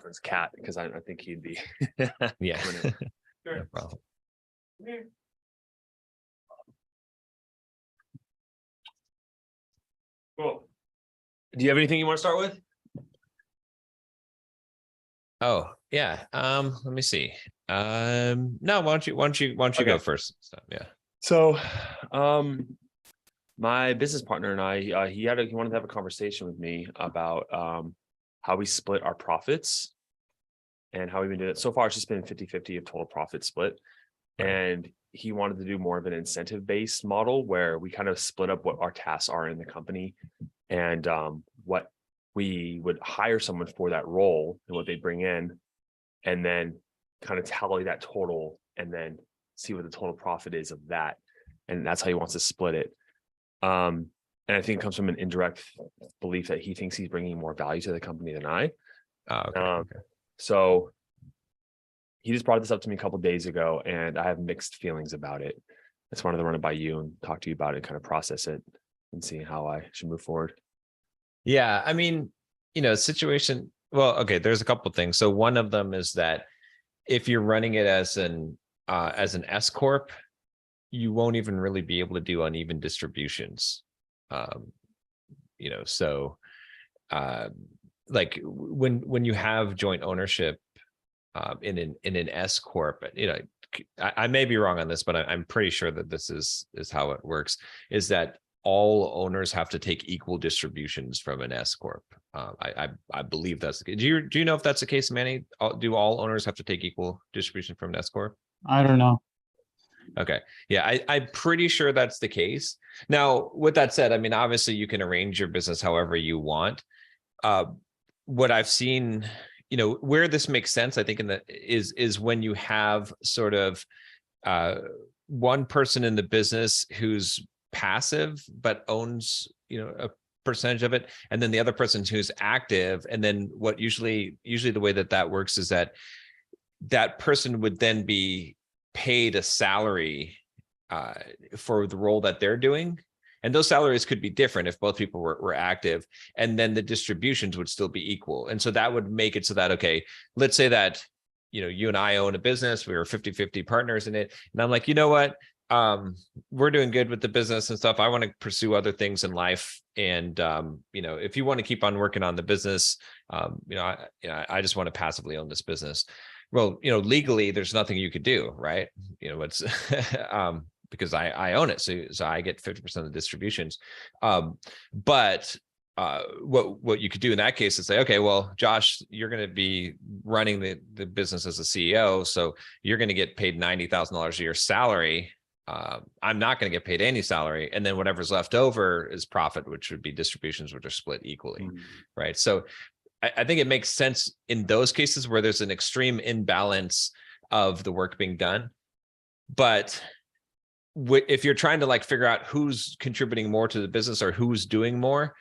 reference Cat because I think he'd be. Yeah. Sure. No problem. Cool. Do you have anything you want to start with? Oh, yeah. Let me see. No, why don't you Okay. go first? So, yeah. So, my business partner and I, he wanted to have a conversation with me about how we split our profits and how we've been doing it. So far, it's just been 50-50 of total profit split. Right. And he wanted to do more of an incentive-based model where we kind of split up what our tasks are in the company and what we would hire someone for that role and what they bring in, and then kind of tally that total and then see what the total profit is of that. And that's how he wants to split it. And I think it comes from an indirect belief that he thinks he's bringing more value to the company than I. Oh, okay. So he just brought this up to me a couple of days ago, and I have mixed feelings about it. I just wanted to run it by you and talk to you about it, kind of process it and see how I should move forward. Yeah, I mean, situation. Well, okay, there's a couple of things. So one of them is that if you're running it as an S corp, you won't even really be able to do uneven distributions. So like when you have joint ownership in an S corp, I may be wrong on this, but I'm pretty sure that this is how it works, is that all owners have to take equal distributions from an S corp. I believe that's the case. Do you know if that's the case, Manny? Do all owners have to take equal distribution from an S corp? I don't know. Okay. Yeah, I'm pretty sure that's the case. Now, with that said, I mean, obviously you can arrange your business however you want. What I've seen, where this makes sense, I think is when you have sort of one person in the business who's passive but owns, a percentage of it, and then the other person who's active. And then what usually the way that works is that person would then be paid a salary for the role that they're doing. And those salaries could be different if both people were active, and then the distributions would still be equal. And so that would make it so that, okay, let's say that, you and I own a business, we were 50-50 partners in it. And I'm like, you know what? We're doing good with the business and stuff. I want to pursue other things in life. And, if you want to keep on working on the business, I just want to passively own this business. Well, legally, there's nothing you could do, right? It's because I own it, so I get 50% of the distributions. But what you could do in that case is say, okay, well, Josh, you're going to be running the business as a CEO, so you're going to get paid $90,000 a year salary. I'm not going to get paid any salary, and then whatever's left over is profit, which would be distributions, which are split equally, right? So I think it makes sense in those cases where there's an extreme imbalance of the work being done. But if you're trying to like figure out who's contributing more to the business or who's doing more,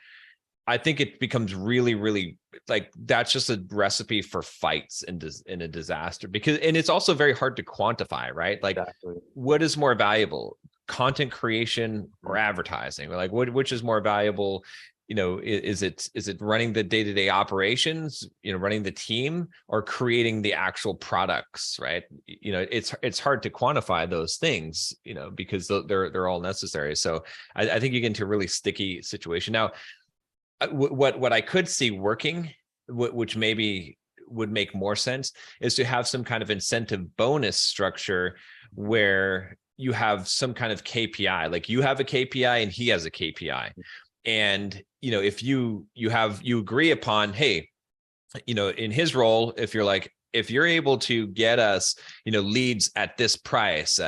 I think it becomes really, really like that's just a recipe for fights in a disaster, and it's also very hard to quantify, right? Like, exactly. What is more valuable, content creation or advertising? Like, which is more valuable? Is it running the day-to-day operations, running the team, or creating the actual products, right? It's hard to quantify those things, because they're all necessary. So I think you get into a really sticky situation. Now, what I could see working, which maybe would make more sense, is to have some kind of incentive bonus structure where you have some kind of KPI, like you have a KPI and he has a KPI. And, if you agree upon, hey, in his role, if you're able to get us, leads at this price,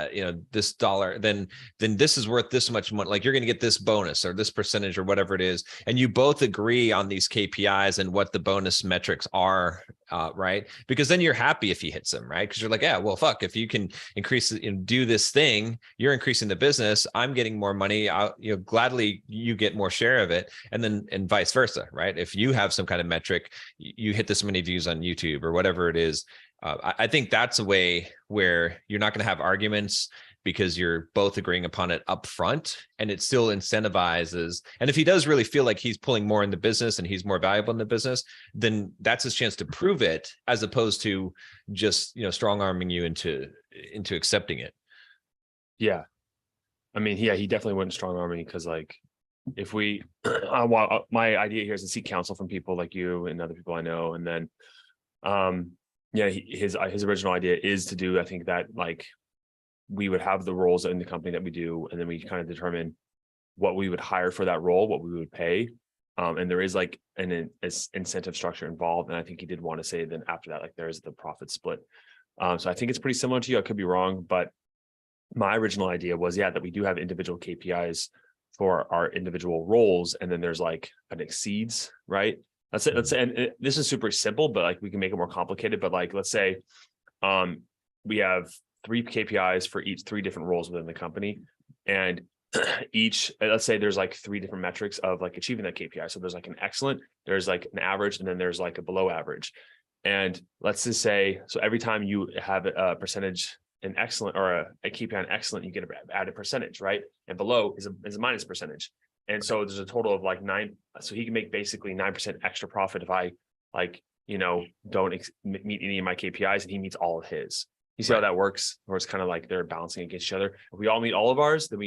this dollar, then this is worth this much money. Like, you're going to get this bonus or this percentage or whatever it is. And you both agree on these KPIs and what the bonus metrics are, right? Because then you're happy if he hits them, right? Because you're like, yeah, well, fuck, if you can increase and do this thing, you're increasing the business. I'm getting more money. Gladly you get more share of it. And vice versa, right? If you have some kind of metric, you hit this many views on YouTube or whatever it is. I think that's a way where you're not going to have arguments. because you're both agreeing upon it up front, and it still incentivizes. And if he does really feel like he's pulling more in the business and he's more valuable in the business, then that's his chance to prove it, as opposed to just, strong arming you into accepting it. Yeah. I mean, yeah, he definitely wouldn't strong arm me because like if we my idea here is to seek counsel from people like you and other people I know. And then yeah, his original idea is to do, I think that like we would have the roles in the company that we do, and then we kind of determine what we would hire for that role, what we would pay. And there is like an incentive structure involved. And I think he did want to say then after that, like there's the profit split. So I think it's pretty similar to you. I could be wrong, but my original idea was, yeah, that we do have individual KPIs for our individual roles. And then there's like an exceeds, right? Let's say, and this is super simple, but like we can make it more complicated. But like, let's say we have 3 KPIs for each 3 different roles within the company. And each, let's say there's like 3 different metrics of like achieving that KPI. So there's like an excellent, there's like an average, and then there's like a below average. And let's just say, so every time you have a percentage an excellent or a KPI on excellent, you get an added percentage, right? And below is a minus percentage. And so there's a total of like 9. So he can make basically 9% extra profit if I like, don't meet any of my KPIs and he meets all of his. You see how that works? Or it's kind of like they're balancing against each other. If we all meet all of ours, then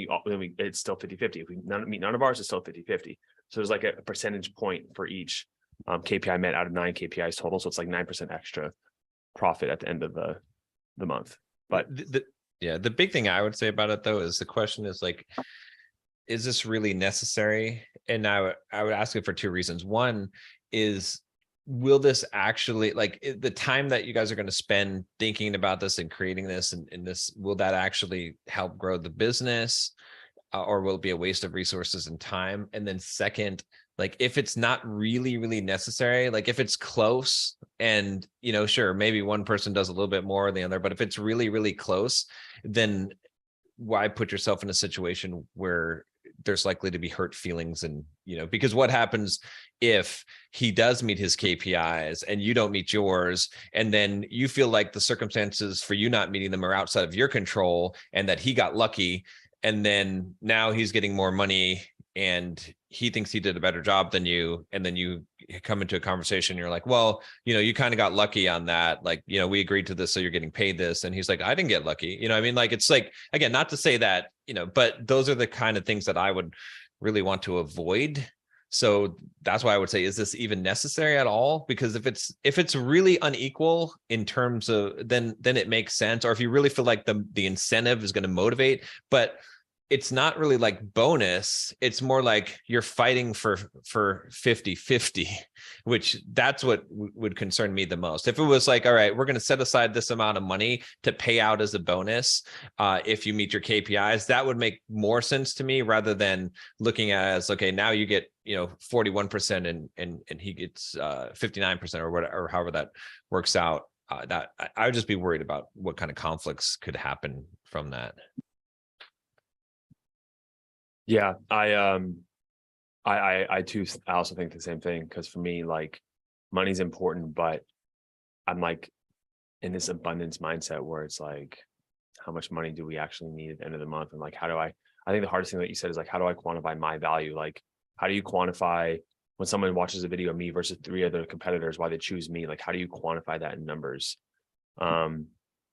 it's still 50-50. If we meet none of ours, it's still 50-50. So there's like a percentage point for each KPI met out of 9 KPIs total. So it's like 9% extra profit at the end of the month. But the big thing I would say about it though is the question is like, is this really necessary? And I would ask it for 2 reasons. One is, will this actually, like the time that you guys are going to spend thinking about this and creating this and this, will that actually help grow the business, or will it be a waste of resources and time? And then second, like if it's not really, really necessary, like if it's close and, sure, maybe one person does a little bit more than the other, but if it's really, really close, then why put yourself in a situation where there's likely to be hurt feelings? And, because what happens if he does meet his KPIs and you don't meet yours, and then you feel like the circumstances for you not meeting them are outside of your control and that he got lucky, and then now he's getting more money and he thinks he did a better job than you, and then you come into a conversation, you're like, well, you kind of got lucky on that, like, we agreed to this, so you're getting paid this, and he's like, I didn't get lucky. I mean, like, it's like, again, not to say that, but those are the kind of things that I would really want to avoid. So that's why I would say, is this even necessary at all? Because if it's really unequal in terms of, then it makes sense. Or if you really feel like the incentive is going to motivate, but it's not really like bonus, it's more like you're fighting for 50-50, which that's what would concern me the most. If it was like, all right, we're going to set aside this amount of money to pay out as a bonus if you meet your KPIs, that would make more sense to me, rather than looking at it as, okay, now you get 41% and he gets 59% or whatever, or however that works out. That I would just be worried about what kind of conflicts could happen from that. yeah, I too, I also think the same thing, because for me, like, money's important, but I'm like in this abundance mindset where it's like, how much money do we actually need at the end of the month? And like, how do I think the hardest thing that you said is like, how do I quantify my value? Like, how do you quantify when someone watches a video of me versus 3 other competitors, why they choose me? Like, how do you quantify that in numbers?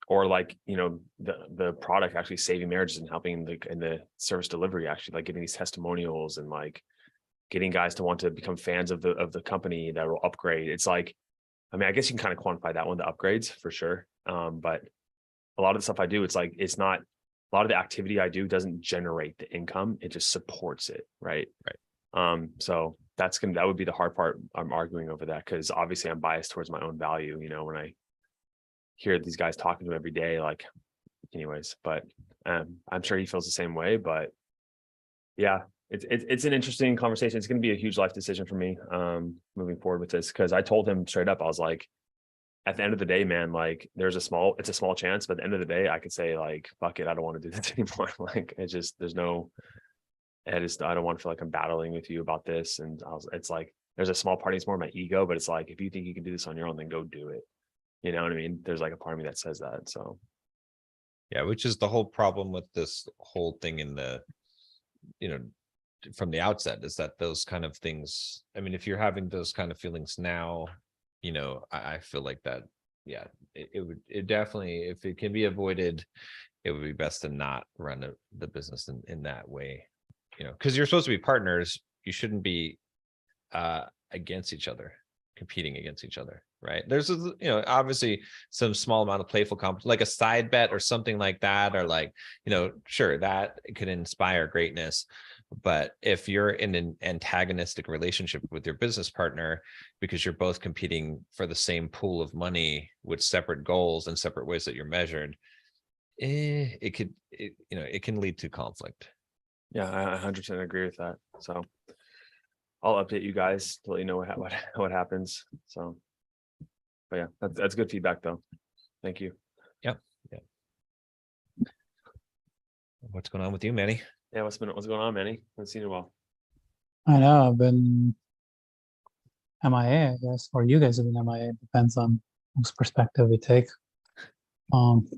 Or like, the product actually saving marriages and helping in the service delivery, actually like getting these testimonials and like getting guys to want to become fans of the company that will upgrade. It's like, I mean, I guess you can kind of quantify that one, the upgrades for sure. But a lot of the stuff I do, it's like, it's not, a lot of the activity I do doesn't generate the income. It just supports it. Right. So that would be the hard part. I'm arguing over that, because obviously I'm biased towards my own value, when I hear these guys talking to him every day, like, anyways, but I'm sure he feels the same way. But yeah, it's an interesting conversation. It's going to be a huge life decision for me moving forward with this, because I told him straight up, I was like, at the end of the day, man, like, it's a small chance, but at the end of the day, I could say like, fuck it, I don't want to do this anymore. Like, I don't want to feel like I'm battling with you about this. And it's like, there's a small part, it's more my ego, but it's like, if you think you can do this on your own, then go do it. You know what I mean? There's like a part of me that says that. So Yeah, which is the whole problem with this whole thing in the, you know, from the outset, is that those kind of things, I mean, if you're having those kind of feelings now, you know, I feel like that, yeah, it definitely, if it can be avoided, it would be best to not run the business in that way, you know, because you're supposed to be partners. You shouldn't be against each other, competing against each other, right? There's you know, obviously some small amount of playful like a side bet or something like that, or like, you know, sure, that could inspire greatness. But if you're in an antagonistic relationship with your business partner because you're both competing for the same pool of money with separate goals and separate ways that you're measured, it could, you know, it can lead to conflict. Yeah, I 100% agree with that. So I'll update you guys to let you know what happens. So, but yeah, that's good feedback though. Thank you. Yep. Yeah. What's going on with you, Manny? Yeah, what's going on, Manny? Haven't seen you in a while. I know I've been MIA, I guess, or you guys have been MIA. Depends on whose perspective we take. What's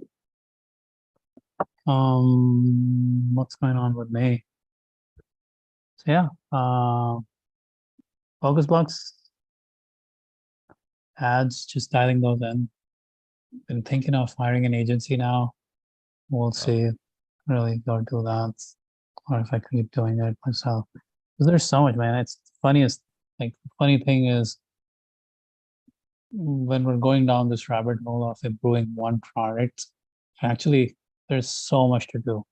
going on with me? So yeah, focus blocks, ads, just dialing those in. Been thinking of hiring an agency now. We'll see. Really go do that, or if I keep doing it myself. Because there's so much, man. It's funniest. Like the funny thing is, when we're going down this rabbit hole of improving one product, actually there's so much to do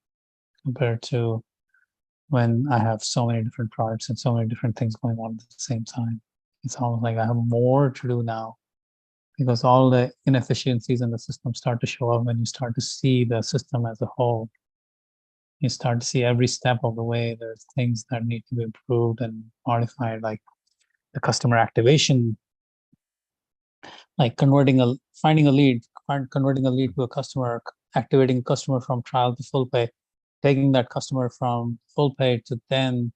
compared to when I have so many different products and so many different things going on at the same time. It's almost like I have more to do now because all the inefficiencies in the system start to show up when you start to see the system as a whole. You start to see every step of the way there's things that need to be improved and modified, like the customer activation, like finding a lead, converting a lead to a customer, activating a customer from trial to full pay, taking that customer from full pay to then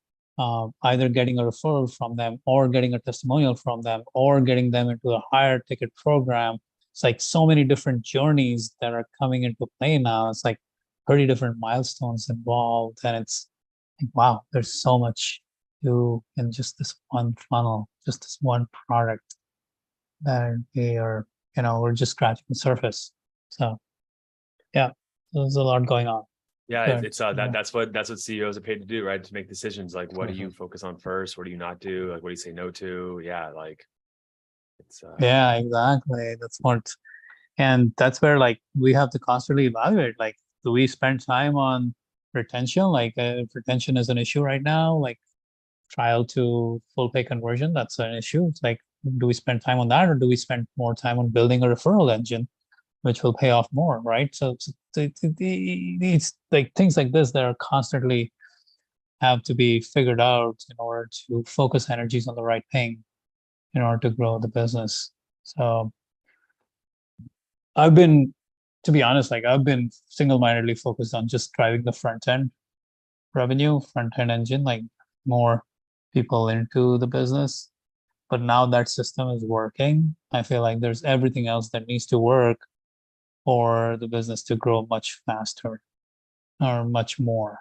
either getting a referral from them or getting a testimonial from them or getting them into a higher ticket program. It's like so many different journeys that are coming into play now. It's like 30 different milestones involved. And it's like, wow, there's so much to in just this one funnel, just this one product that we're just scratching the surface. So yeah, there's a lot going on. Yeah, Good. it's that's what CEOs are paid to do, right? To make decisions like what do you focus on first, what do you not do, like what do you say no to? Yeah, like it's Yeah, exactly. And that's where like we have to constantly evaluate, like, do we spend time on retention? Like if retention is an issue right now, like trial to full pay conversion, that's an issue. It's like, do we spend time on that or do we spend more time on building a referral engine, which will pay off more, right? So it's like things like this that are constantly have to be figured out in order to focus energies on the right thing in order to grow the business. So I've been, to be honest, like I've been single-mindedly focused on just driving the front end revenue, front end engine, like more people into the business. But now that system is working, I feel like there's everything else that needs to work for the business to grow much faster or much more.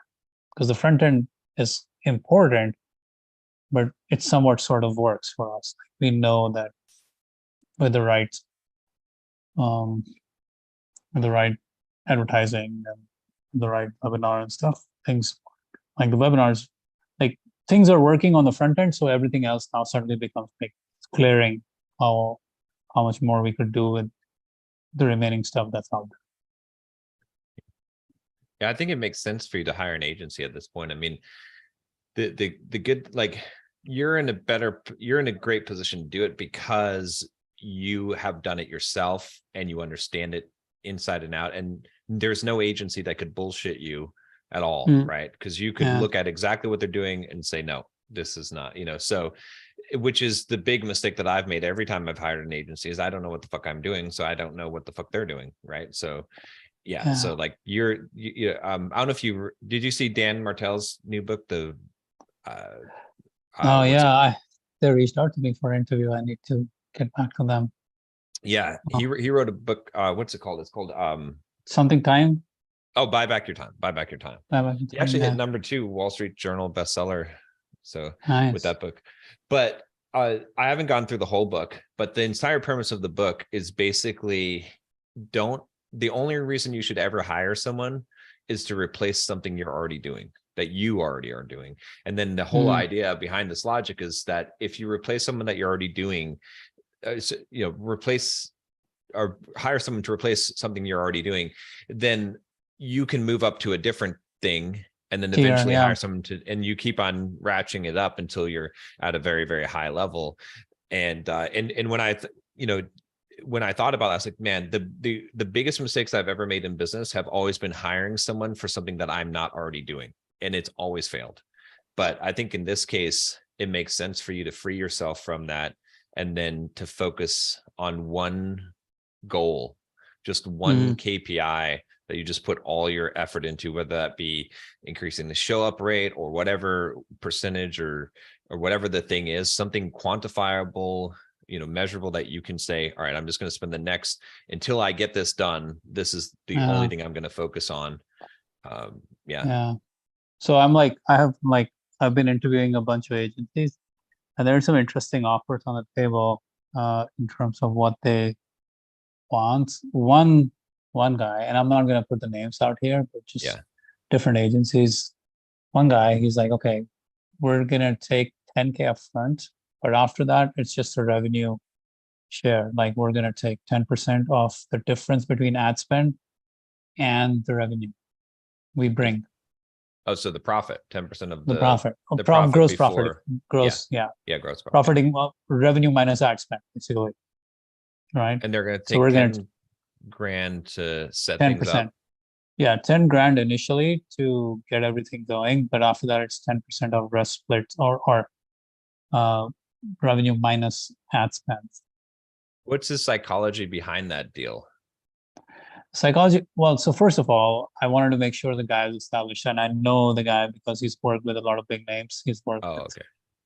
Because the front end is important, but it somewhat sort of works for us. We know that with the right um with the right advertising and the right webinar and stuff, things like the webinars, like things are working on the front end, so everything else now suddenly becomes like clearing how much more we could do with the remaining stuff that's out there. Yeah, I think it makes sense for you to hire an agency at this point. I mean, the good, like you're in a great position to do it because you have done it yourself and you understand it inside and out. And there's no agency that could bullshit you at all, right? Because you could look at exactly what they're doing and say, no, this is not, so which is the big mistake that I've made every time I've hired an agency is I don't know what the fuck I'm doing. So I don't know what the fuck they're doing. Right. So yeah. So like I don't know if did you see Dan Martell's new book, they reached out to me for an interview. I need to get back to them. Yeah. He wrote a book. What's it called? It's called Something Time. Oh, buy back your time. Buy back your time. He actually hit number 2 Wall Street Journal bestseller. So with Nice. that book, but I haven't gone through the whole book, but the entire premise of the book is basically the only reason you should ever hire someone is to replace something you're already doing, that you already are doing. And then the whole idea behind this logic is that if you replace someone that you're already doing, replace or hire someone to replace something you're already doing, then you can move up to a different thing and then eventually hire someone to, and you keep on ratcheting it up until you're at a very, very high level. And when when I thought about it, I was like, man, the biggest mistakes I've ever made in business have always been hiring someone for something that I'm not already doing. And it's always failed. But I think in this case, it makes sense for you to free yourself from that and then to focus on one goal, just one KPI that you just put all your effort into, whether that be increasing the show up rate or whatever percentage or whatever the thing is, something quantifiable, measurable that you can say, all right, I'm just going to spend the next, until I get this done, this is the only thing I'm going to focus on. Yeah. So I've been interviewing a bunch of agencies, and there are some interesting offers on the table in terms of what they want. One guy, and I'm not going to put the names out here, but just different agencies. One guy, he's like, okay, we're going to take 10K up front, but after that, it's just a revenue share. Like we're going to take 10% of the difference between ad spend and the revenue we bring. Oh, so the profit, 10% of the profit, the profit gross before, profit, gross, yeah, gross profit. Profiting revenue minus ad spend, basically, right? And they're going to take so we're 10 grand to set 10%. things up. Yeah, 10 grand initially to get everything going, but after that, it's 10% of rest splits or revenue minus ad spend. What's the psychology behind that deal? Psychology. Well, so first of all, I wanted to make sure the guy is established, and I know the guy because he's worked with a lot of big names. He's worked with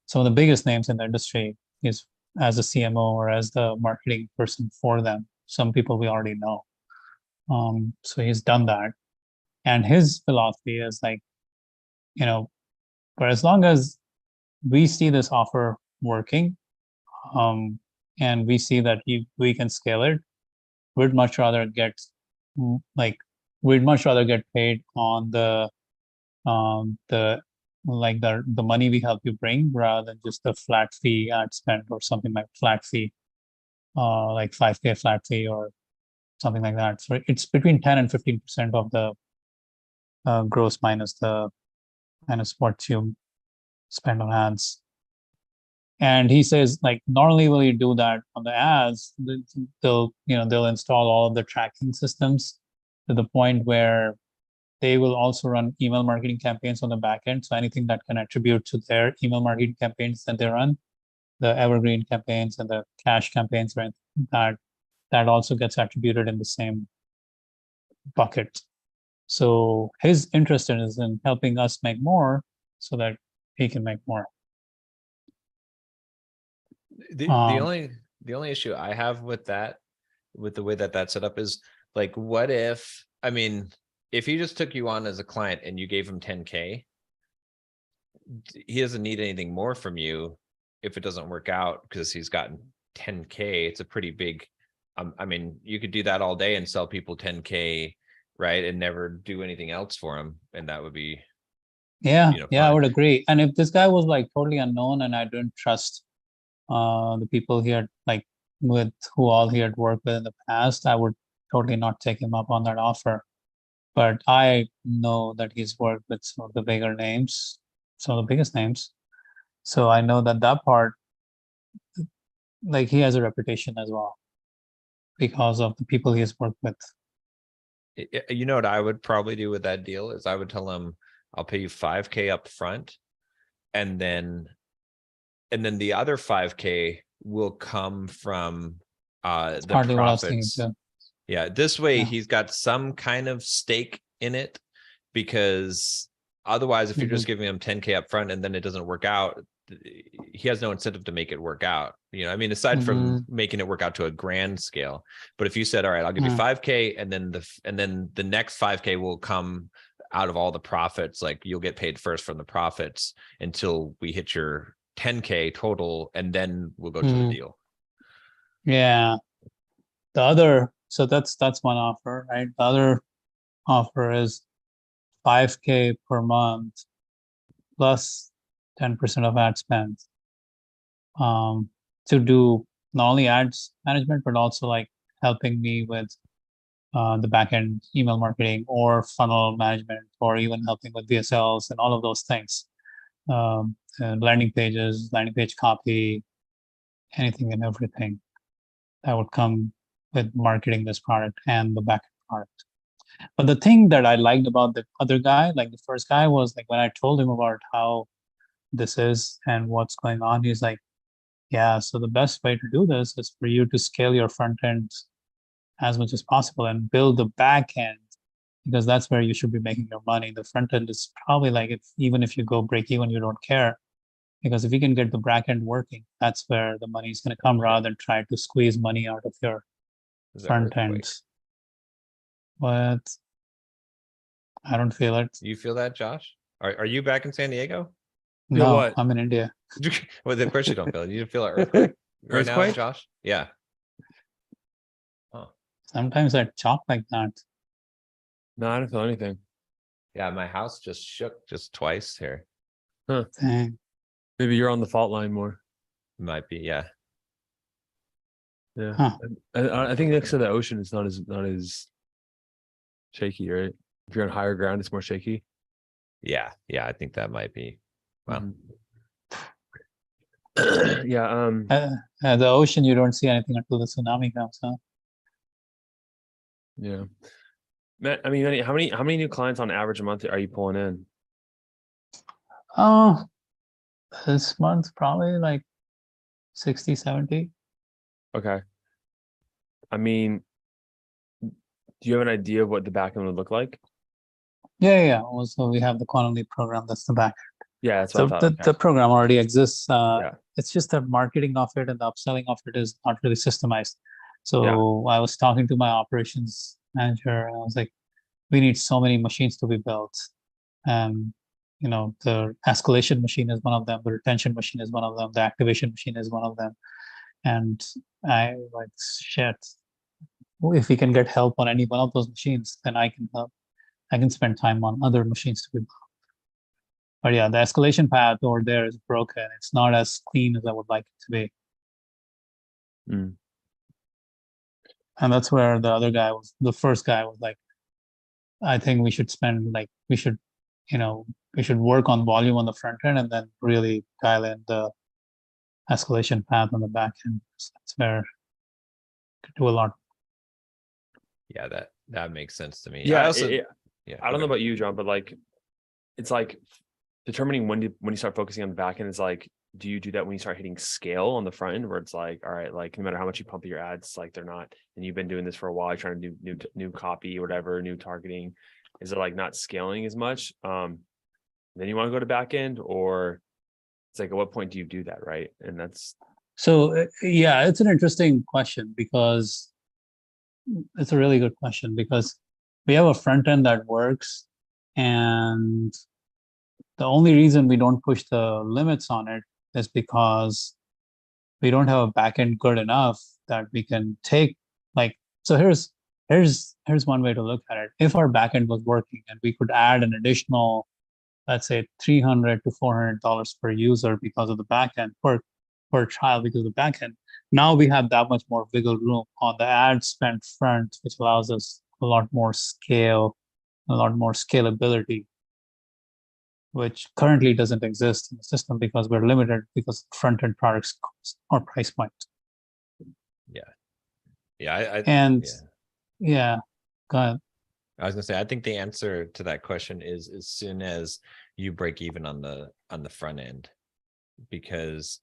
some of the biggest names in the industry. He's as a CMO or as the marketing person for them. Some people we already know. So he's done that, and his philosophy is like, for as long as we see this offer working, and we see that we can scale it, we'd much rather get paid on the money we help you bring rather than just the flat fee ad spend or something like flat fee, like 5K flat fee or something like that. So it's between 10 and 15% of the gross minus what you spend on ads. And he says, like, not only will you do that on the ads, they'll install all of the tracking systems to the point where they will also run email marketing campaigns on the back end. So anything that can attribute to their email marketing campaigns that they run, the evergreen campaigns and the cash campaigns, right? That also gets attributed in the same bucket. So his interest is in helping us make more so that he can make more. The only issue I have with that, with the way that that's set up is like, what if he just took you on as a client and you gave him 10K, he doesn't need anything more from you if it doesn't work out because he's gotten 10K. It's a pretty big, you could do that all day and sell people 10K, right? And never do anything else for them. And that would be, I would agree. And if this guy was like totally unknown and I didn't trust the people he had who all he had worked with in the past, I would totally not take him up on that offer. But I know that he's worked with some of the bigger names, some of the biggest names. So I know that part, like, he has a reputation as well because of the people he has worked with. You know what I would probably do with that deal is I would tell him, I'll pay you 5K up front, and then the other 5K will come from the profits. Yeah, this way he's got some kind of stake in it, because otherwise if you're just giving him 10K up front and then it doesn't work out, he has no incentive to make it work out. I mean, aside from making it work out to a grand scale, but if you said, all right, I'll give you 5K, and then the next 5K will come out of all the profits, like you'll get paid first from the profits until we hit your 10K total, and then we'll go to the deal. Yeah. So that's one offer, right? The other offer is 5K per month plus 10% of ad spend, to do not only ads management, but also like helping me with the backend email marketing or funnel management, or even helping with VSLs and all of those things. And landing pages, landing page copy, anything and everything that would come with marketing this product and the backend product. But the thing that I liked about the other guy, like the first guy, was like when I told him about how this is and what's going on, he's like, yeah, so the best way to do this is for you to scale your front end as much as possible and build the back end, because that's where you should be making your money. The front end is probably like, even if you go break even, you don't care, because if you can get the back end working, that's where the money is going to come, rather than try to squeeze money out of your front end. But I don't feel it. You feel that, Josh? Are you back in San Diego? No, what? I'm in India. Well, of course you don't feel it. You feel an earthquake right now, Earthquake? Josh? Yeah. Sometimes I talk like that. No, I don't feel anything. Yeah, my house just shook just twice here. Dang. Maybe you're on the fault line more. Might be, yeah. Yeah. Huh. I think next to the ocean it's not as shaky, right? If you're on higher ground, it's more shaky. Yeah, I think that might be. Well, Yeah. The ocean, you don't see anything until the tsunami comes, huh? Yeah. Matt, I mean, how many new clients on average a month are you pulling in? Oh, this month probably like 60, 70. Okay. I mean, do you have an idea of what the backend would look like? Yeah. Also, we have the Quantum Leap program. That's the back. Yeah, that's So what I thought. the program already exists. Yeah. It's just the marketing of it and the upselling of it is not really systemized. So I was talking to my operations manager, and I was like, we need so many machines to be built. And the escalation machine is one of them, the retention machine is one of them, the activation machine is one of them. And I like, shit, if we can get help on any one of those machines, then I can help. I can spend time on other machines to be built. But yeah, the escalation path over there is broken. It's not as clean as I would like it to be. Mm. And that's where the first guy was like, I think we should work on volume on the front end and then really dial in the escalation path on the back end. That's where you could do a lot. yeah, that makes sense to me. Yeah. I also, I don't know about you, John, but like, it's like determining when you start focusing on the back end is like, do you do that when you start hitting scale on the front end, where it's like, all right, like no matter how much you pump your ads, like they're not, and you've been doing this for a while, you're trying to do new copy or whatever, new targeting, is it like not scaling as much? Then you want to go to back end, or it's like, at what point do you do that, right? And that's So yeah, it's an interesting question, because it's a really good question, because we have a front end that works, and the only reason we don't push the limits on it is because we don't have a backend good enough that we can take, like, so here's one way to look at it. If our backend was working and we could add an additional, let's say $300 to $400 per user because of the backend, per trial because of the backend, now we have that much more wiggle room on the ad spend front, which allows us a lot more scale, a lot more scalability, which currently doesn't exist in the system because we're limited because front-end products cost or price point. Yeah, And yeah, go ahead. I was gonna say, I think the answer to that question is as soon as you break even on the front end, because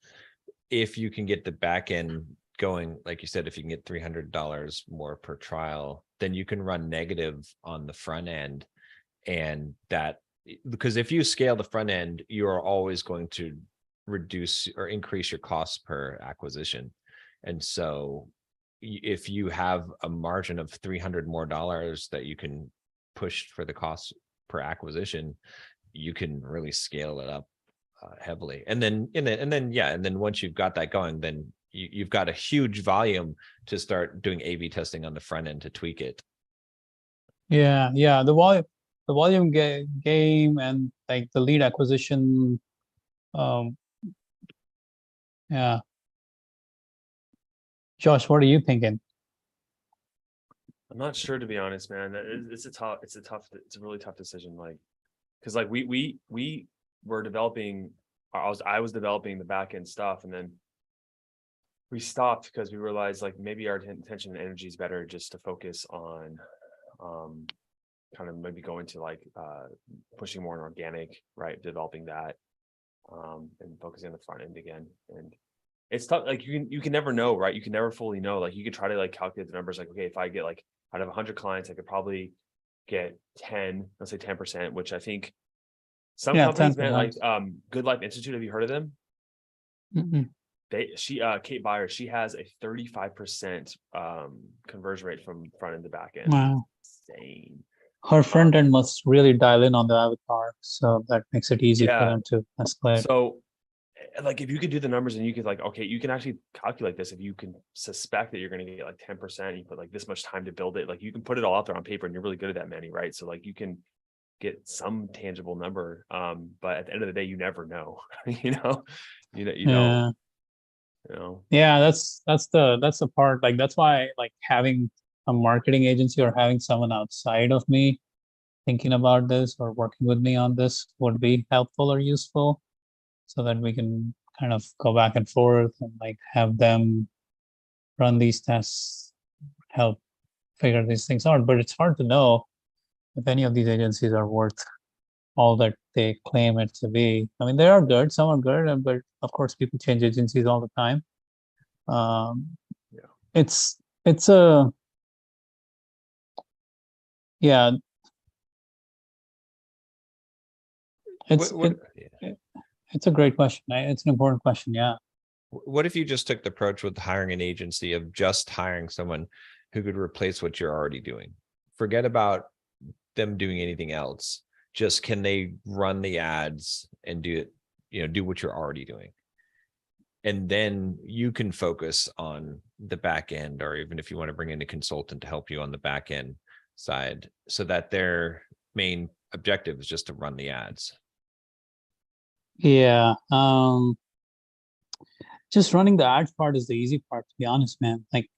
if you can get the back end going, like you said, if you can get $300 more per trial, then you can run negative on the front end. And that, because if you scale the front end, you are always going to reduce or increase your costs per acquisition. And so if you have a margin of $300 more that you can push for the cost per acquisition, you can really scale it up heavily. And then once you've got that going, then you've got a huge volume to start doing A/B testing on the front end to tweak it. Yeah, the volume game and like the lead acquisition. Yeah. Josh, what are you thinking? I'm not sure, to be honest, man. It's a really tough decision. Like, because like we were developing, I was developing the back end stuff, and then we stopped because we realized like maybe our attention and energy is better just to focus on kind of maybe going to like pushing more on organic, right? Developing that and focusing on the front end again. And it's tough. Like you can never know, right? You can never fully know. Like you could try to like calculate the numbers. Like, okay, if I get like out of 100 clients, I could probably get 10, let's say 10%, which I think some companies, man, like Good Life Institute. Have you heard of them? Mm-mm. Kate Byers, she has a 35% conversion rate from front end to back end. Wow. Insane. Her front end must really dial in on the avatar, so that makes it easy for them to escalate. So like if you could do the numbers and you could like, okay, you can actually calculate this. If you can suspect that you're going to get like 10%, you put like this much time to build it, like you can put it all out there on paper and you're really good at that, Manny, right? So like you can get some tangible number. But at the end of the day, you never know, you know. Yeah, that's the part. Like that's why like having a marketing agency or having someone outside of me thinking about this or working with me on this would be helpful or useful, so that we can kind of go back and forth and like have them run these tests, help figure these things out. But it's hard to know if any of these agencies are worth all that they claim it to be. I mean, they are good, some are good, but of course people change agencies all the time. It's a it's a great question. It's an important question. Yeah. What if you just took the approach with hiring an agency of just hiring someone who could replace what you're already doing? Forget about them doing anything else. Just can they run the ads and do it, do what you're already doing? And then you can focus on the back end, or even if you want to bring in a consultant to help you on the back end side, so that their main objective is just to run the ads. Yeah. Just running the ads part is the easy part, to be honest, man. Like,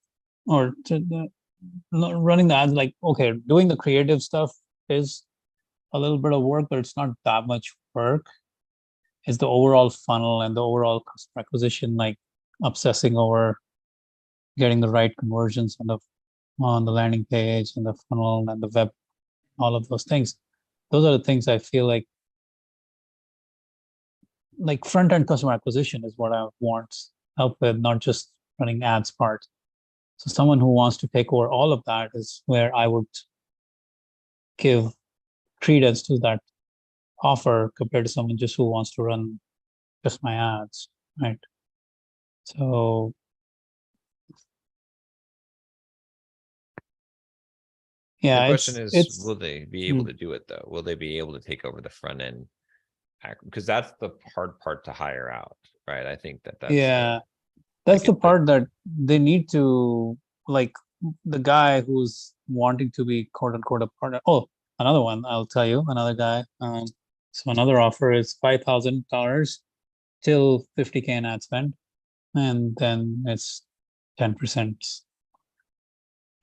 running the ads, like, okay, doing the creative stuff is a little bit of work, but it's not that much work. It's the overall funnel and the overall customer acquisition, like obsessing over getting the right conversions on the landing page and the funnel and the web, all of those things. Those are the things I feel like front-end customer acquisition is what I want help with, not just running ads part. So someone who wants to take over all of that is where I would give credence to that offer compared to someone just who wants to run just my ads, right? So yeah, the question is, will they be able to do it though? Will they be able to take over the front end? Because that's the hard part to hire out, right? I think that's the part that they need to, like, the guy who's wanting to be quote unquote a partner. Oh, another one, I'll tell you, another guy. So another offer is $5,000 till 50K in ad spend, and then it's 10%,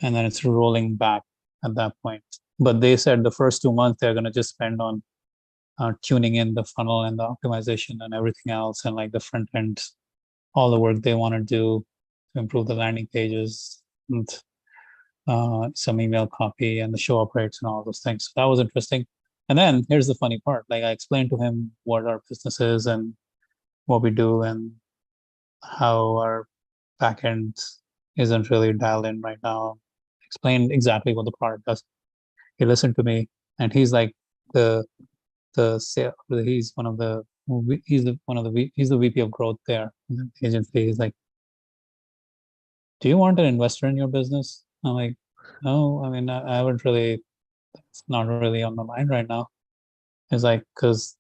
and then it's rolling back at that point. But they said the first 2 months they're gonna just spend on tuning in the funnel and the optimization and everything else, and like the front end, all the work they want to do to improve the landing pages and some email copy and the show operates and all those things. So that was interesting. And then here's the funny part. Like I explained to him what our business is and what we do and how our backend isn't really dialed in right now. Explained exactly what the product does. He listened to me, and he's like he's one of the he's the VP of growth there in the agency. He's like, do you want an investor in your business? I'm like, no, I mean, I would really, it's not really on my mind right now. He's like, because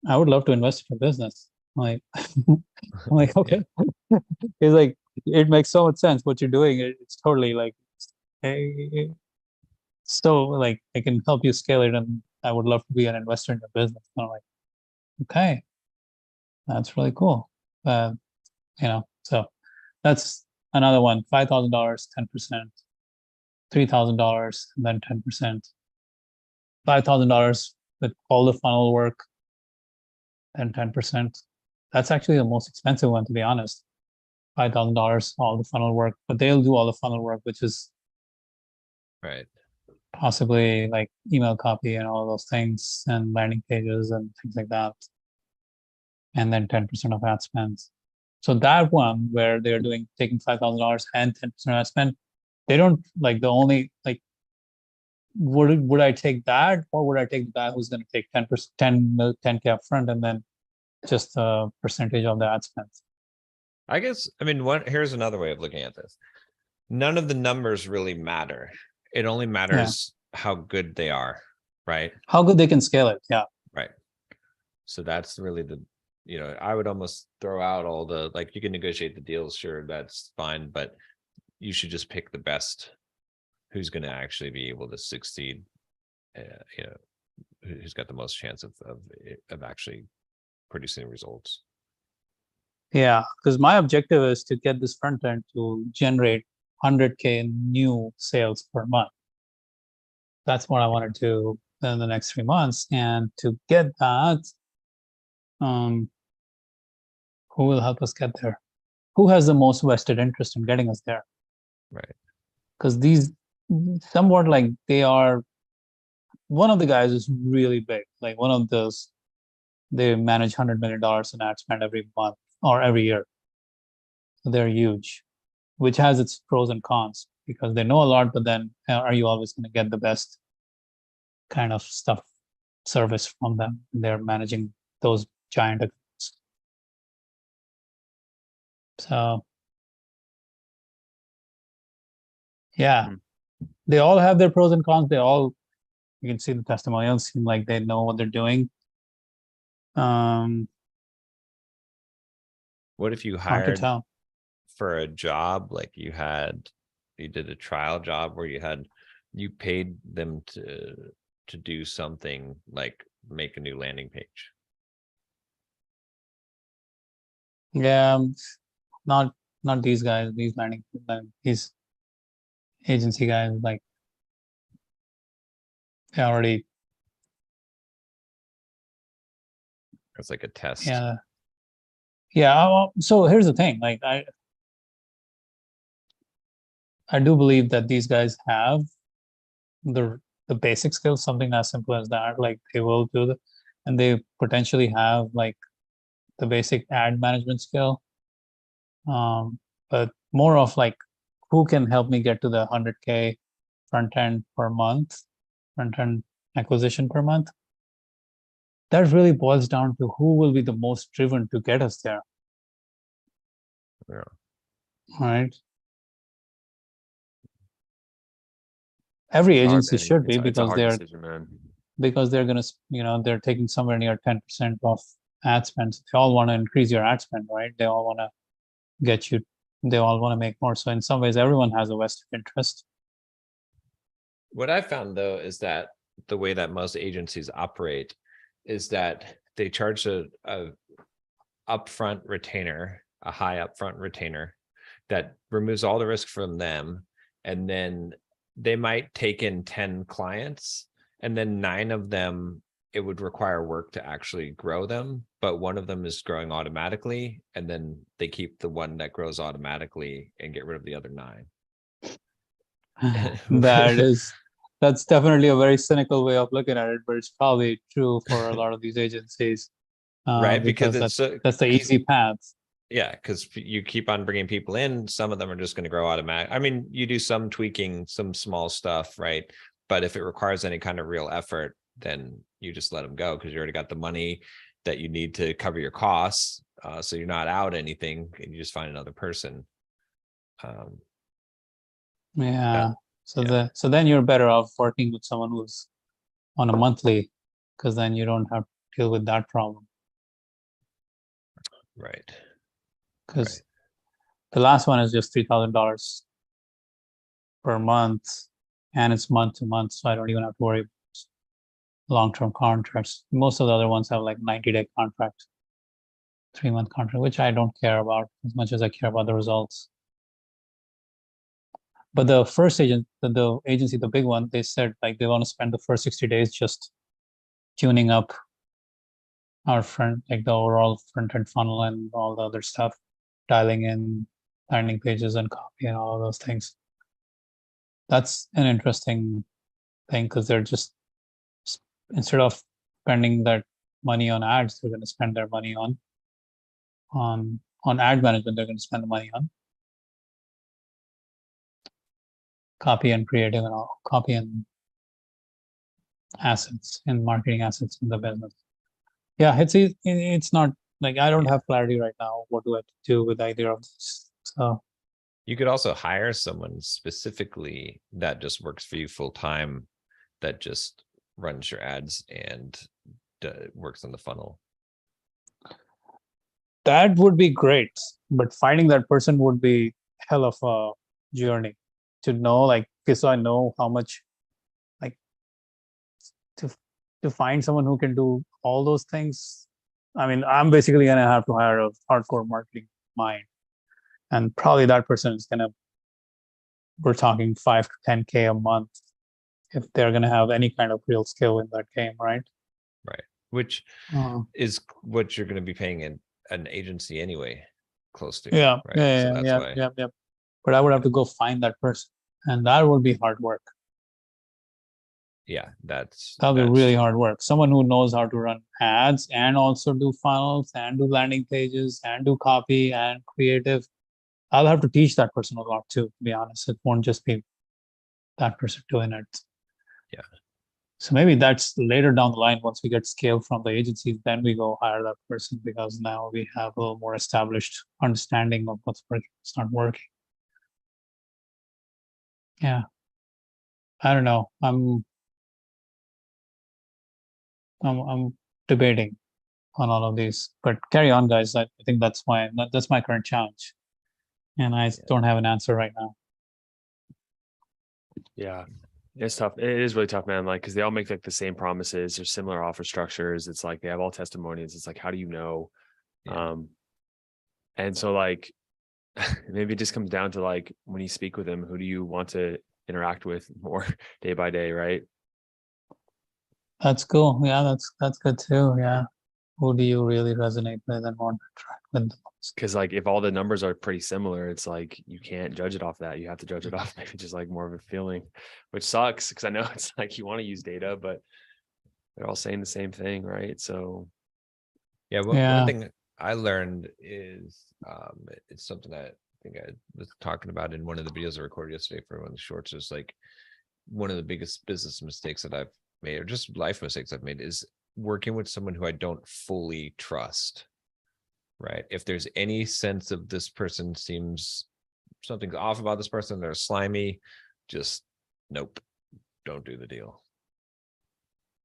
I would love to invest in your business. I'm like, I'm like, okay. He's like, it makes so much sense what you're doing. It's totally like, hey, so like I can help you scale it, and I would love to be an investor in your business. And I'm like, okay, that's really cool. So that's another one, $5,000, 10%, $3,000, and then 10%, $5,000 with all the funnel work, and 10%. That's actually the most expensive one, to be honest. $5,000, all the funnel work, but they'll do all the funnel work, which is Right. possibly like email copy and all those things and landing pages and things like that. And then 10% of ad spends. So that one where they're taking $5,000 and 10% of ad spend, they don't like the only like, would I take that, or would I take the guy who's going to take 10%, 10K up front and then just a percentage of the ad spend? I guess, I mean, here's another way of looking at this. None of the numbers really matter. It only matters how good they are, right? How good they can scale it. Yeah. Right. So that's really I would almost throw out all the, like, you can negotiate the deals, sure, that's fine, but you should just pick the best who's going to actually be able to succeed, who's got the most chance of actually producing results. Yeah, because my objective is to get this front end to generate 100K new sales per month. That's what I want to do in the next 3 months. And to get that, who will help us get there? Who has the most vested interest in getting us there? Right. Because these somewhat like they are, one of the guys is really big. Like one of those, they manage $100 million in ad spend every month or every year. So they're huge, which has its pros and cons because they know a lot, but then are you always going to get the best kind of service from them? They're managing those giant accounts. So yeah, they all have their pros and cons. You can see the testimonials seem like they know what they're doing. What if you Hard to hired tell. for a job, like you did a trial job where you paid them to do something like make a new landing page? Yeah, not these guys. These agency guys, like they already. It's like a test. Yeah. So here's the thing. Like I do believe that these guys have the basic skills, something as simple as that. Like they will do and they potentially have like the basic ad management skill. But more of like who can help me get to the 100K front end acquisition per month. That really boils down to who will be the most driven to get us there. Yeah. Right. Every agency should be because they're going to, they're taking somewhere near 10% of ad spend. They all want to increase your ad spend, right? They all want to they all want to make more. So in some ways, everyone has a vested interest. What I found though, is that the way that most agencies operate is that they charge a upfront retainer, a high upfront retainer that removes all the risk from them. And then they might take in 10 clients and then 9 of them, it would require work to actually grow them, but one of them is growing automatically. And then they keep the one that grows automatically and get rid of the other 9. That's definitely a very cynical way of looking at it, but it's probably true for a lot of these agencies. Right, because that's the easy path. Yeah, because you keep on bringing people in, some of them are just going to grow automatic. I mean, you do some tweaking, some small stuff, right? But if it requires any kind of real effort, then you just let them go because you already got the money that you need to cover your costs. So you're not out anything and you just find another person. Yeah. So yeah. so then you're better off working with someone who's on a monthly, because then you don't have to deal with that problem. Right. Because the last one is just $3,000 per month, and it's month to month, so I don't even have to worry about long-term contracts. Most of the other ones have like 90-day contract, 3-month contract, which I don't care about as much as I care about the results. But the first agent, the agency, the big one, they said like they want to spend the first 60 days just tuning up our front, like the overall front end funnel and all the other stuff, dialing in landing pages and copy and all of those things. That's an interesting thing, because they're just, instead of spending that money on ads, they're going to spend their money on ad management. They're going to spend the money on copy and creative and all, copy and assets and marketing assets in the business. Yeah, it's not like I don't have clarity right now. What do I do with either of this? So You could also hire someone specifically that just works for you full time, that just runs your ads and works on the funnel. that would be great, but finding that person would be hell of a journey to know, like, okay, so I know how much, like, to find someone who can do all those things. I mean, I'm basically gonna have to hire a hardcore marketing mind, and probably that person is gonna, we're talking 5 to 10K a month if they're gonna have any kind of real skill in that game, right? Which Uh, is what you're going to be paying an agency anyway, close to. yeah, Right. yeah, So yeah, that's yeah, why. yeah, yeah. But I would have to go find that person, and that would be hard work. Yeah, that's That'll be really hard work. Someone who knows how to run ads and also do funnels and do landing pages and do copy and creative. I'll have to teach that person a lot too, to be honest. It won't just be that person doing it. Yeah. So maybe that's later down the line, once we get scale from the agencies, then we go hire that person, because now we have a little more established understanding of what's working, what's not working. Yeah. I don't know. I'm debating on all of these, but carry on, guys. I think that's my current challenge, and I don't have an answer right now. Yeah, it's tough. It is really tough, man. Like, because they all make like the same promises. There's similar offer structures. It's like they have all testimonies. It's like, how do you know? Yeah. And so like maybe it just comes down to like when you speak with them, who do you want to interact with more day by day, right? That's cool. Yeah, that's good too. Yeah. Who do you really resonate with and want to interact with the most? Because like if all the numbers are pretty similar, it's like you can't judge it off that. You have to judge it off maybe just like more of a feeling, which sucks because I know it's like you want to use data, but they're all saying the same thing, right? So Yeah. One thing I learned is it's something that I think I was talking about in one of the videos I recorded yesterday for one of the shorts. Is like one of the biggest business mistakes that I've made, or just life mistakes I've made, is working with someone who I don't fully trust. Right. If there's any sense of this person seems something's off about this person, they're slimy, just nope, don't do the deal.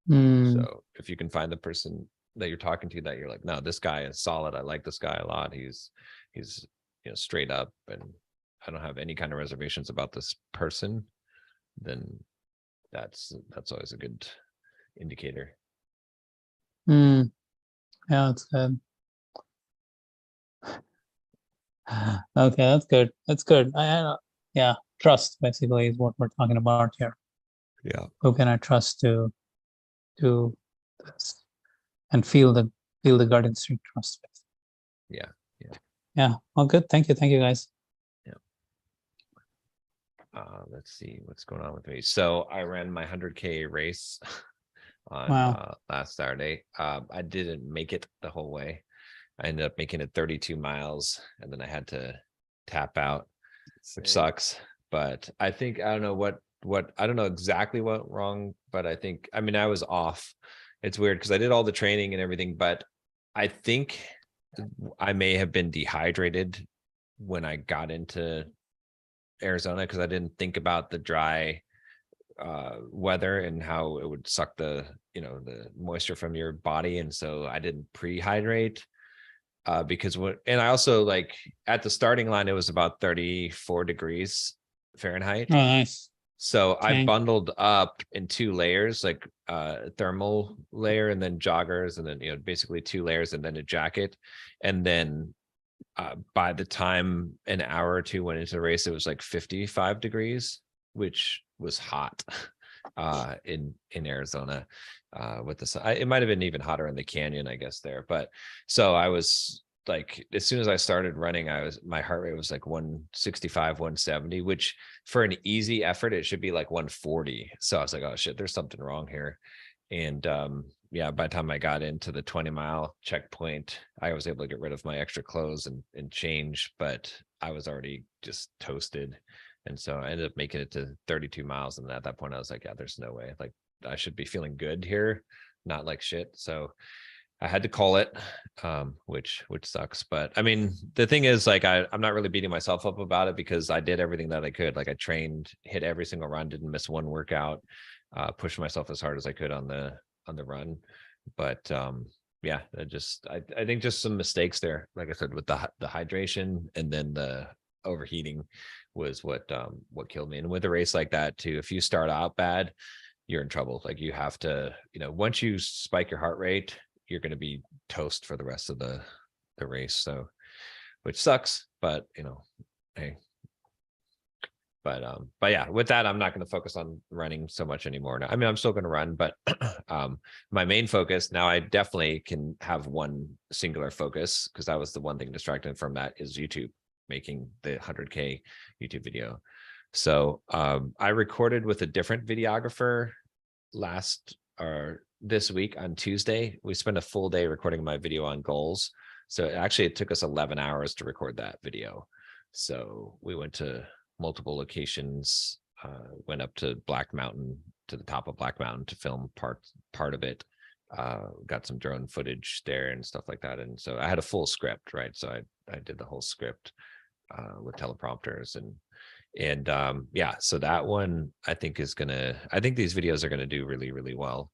So if you can find the person that you're talking to that you're like, no, this guy is solid. I like this guy a lot. He's straight up, and I don't have any kind of reservations about this person, then that's always a good indicator. Yeah, that's good. Okay, that's good. That's good. Yeah, trust basically is what we're talking about here. Yeah. Who can I trust to do this and feel the gut instinct trust? Yeah. Yeah. Well, good. Thank you, guys. Let's see what's going on with me. So I ran my 100K race on last Saturday. I didn't make it the whole way. I ended up making it 32 miles, and then I had to tap out, which sucks. But I think, I don't know exactly what wrong, but I mean, I was off. It's weird because I did all the training and everything, but I think I may have been dehydrated when I got into Arizona because I didn't think about the dry weather and how it would suck the the moisture from your body, and so I didn't pre-hydrate because and I also like at the starting line it was about 34 degrees Fahrenheit. Oh, nice. So I Okay. bundled up in 2 layers, like thermal layer and then joggers, and then basically 2 layers and then a jacket. And then by the time an hour or two went into the race, it was like 55 degrees, which was hot in Arizona with the sun. It might have been even hotter in the canyon, I guess there. But so I was like, as soon as I started running, my heart rate was like 165, 170, which for an easy effort, it should be like 140. So I was like, oh shit, there's something wrong here. And yeah, by the time I got into the 20-mile checkpoint, I was able to get rid of my extra clothes and change, but I was already just toasted. And so I ended up making it to 32 miles. And at that point, I was like, yeah, there's no way. Like I should be feeling good here, not like shit. So I had to call it, which sucks. But I mean, the thing is, like, I'm not really beating myself up about it because I did everything that I could. Like I trained, hit every single run, didn't miss one workout, pushed myself as hard as I could on the run. But yeah, I think just some mistakes there. Like I said, with the hydration and then the overheating was what killed me. And with a race like that too, if you start out bad, you're in trouble. Like you have to, once you spike your heart rate, you're going to be toast for the rest of the race. So, which sucks, but hey. But yeah, with that, I'm not going to focus on running so much anymore. Now, I mean, I'm still going to run, but my main focus now, I definitely can have one singular focus because that was the one thing distracting from that is YouTube, making the 100K YouTube video. So I recorded with a different videographer this week on Tuesday. We spent a full day recording my video on goals. So it took us 11 hours to record that video. So we went to multiple locations, went up to Black Mountain, to the top of Black Mountain to film part of it. Got some drone footage there and stuff like that. And so I had a full script, right? So I did the whole script with teleprompters and yeah, so that one I think these videos are gonna do really, really well.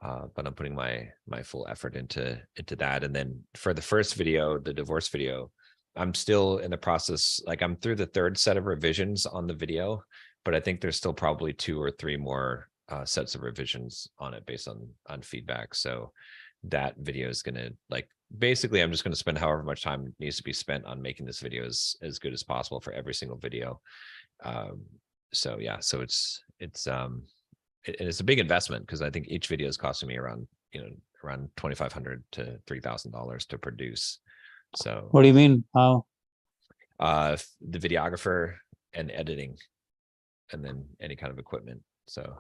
But I'm putting my full effort into that. And then for the first video, the divorce video, I'm still in the process. Like I'm through the 3rd set of revisions on the video, but I think there's still probably 2 or 3 more sets of revisions on it based on feedback. So that video is going to basically, I'm just going to spend however much time needs to be spent on making this video as good as possible for every single video. So yeah, so it's a big investment because I think each video is costing me around $2,500 to $3,000 to produce. So What do you mean? How? The videographer and editing, and then any kind of equipment. So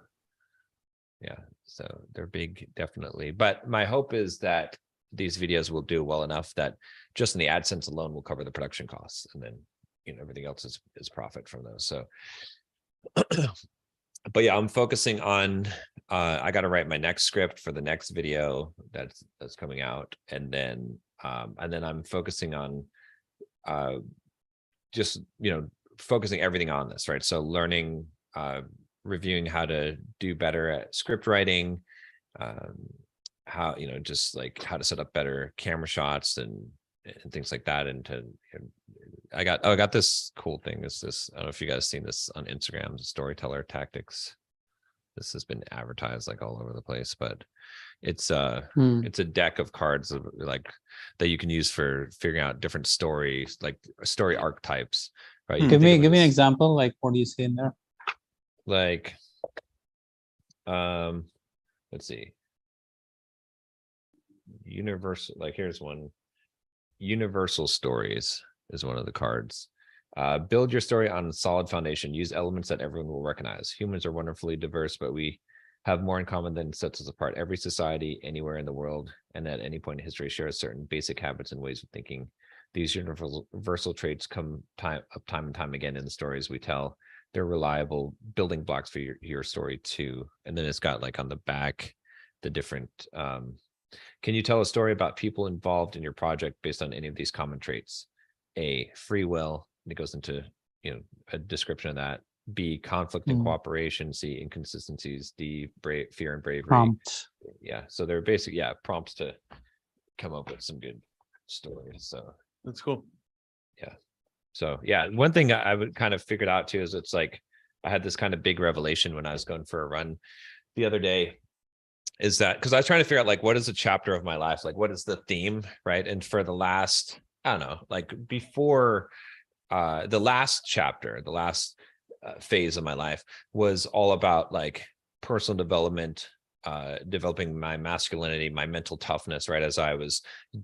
yeah, so they're big, definitely. But my hope is that these videos will do well enough that just in the AdSense alone will cover the production costs, and then everything else is profit from those. So but yeah, I'm focusing on I got to write my next script for the next video that's coming out, and then I'm focusing on just focusing everything on this, right? So learning, reviewing how to do better at script writing, how just like how to set up better camera shots and things like that. And I got this cool thing. I don't know if you guys seen this on Instagram, Storyteller Tactics. This has been advertised like all over the place, but it's a deck of cards that you can use for figuring out different stories, like story archetypes, right? Give me an example. Like, what do you see in there? Like, let's see. Universal, like here's one. Universal stories is one of the cards. Build your story on a solid foundation. Use elements that everyone will recognize. Humans are wonderfully diverse, but we have more in common than sets us apart. Every society anywhere in the world and at any point in history shares certain basic habits and ways of thinking. These universal traits come time and time again in the stories we tell. They're reliable building blocks for your story too. And then it's got like on the back the different Can you tell a story about people involved in your project based on any of these common traits? A, free will, and it goes into, a description of that. B, conflict and Hmm. cooperation. C, inconsistencies. D, fear and bravery. Prompt. Yeah, so they're basic, prompts to come up with some good stories. So That's cool. one thing I would kind of figured out too is it's like I had this kind of big revelation when I was going for a run the other day, is that because I was trying to figure out like what is a chapter of my life, like what is the theme, right? And for the last, I don't know, like before the last chapter, the last phase of my life was all about like personal development, developing my masculinity, my mental toughness, right? As I was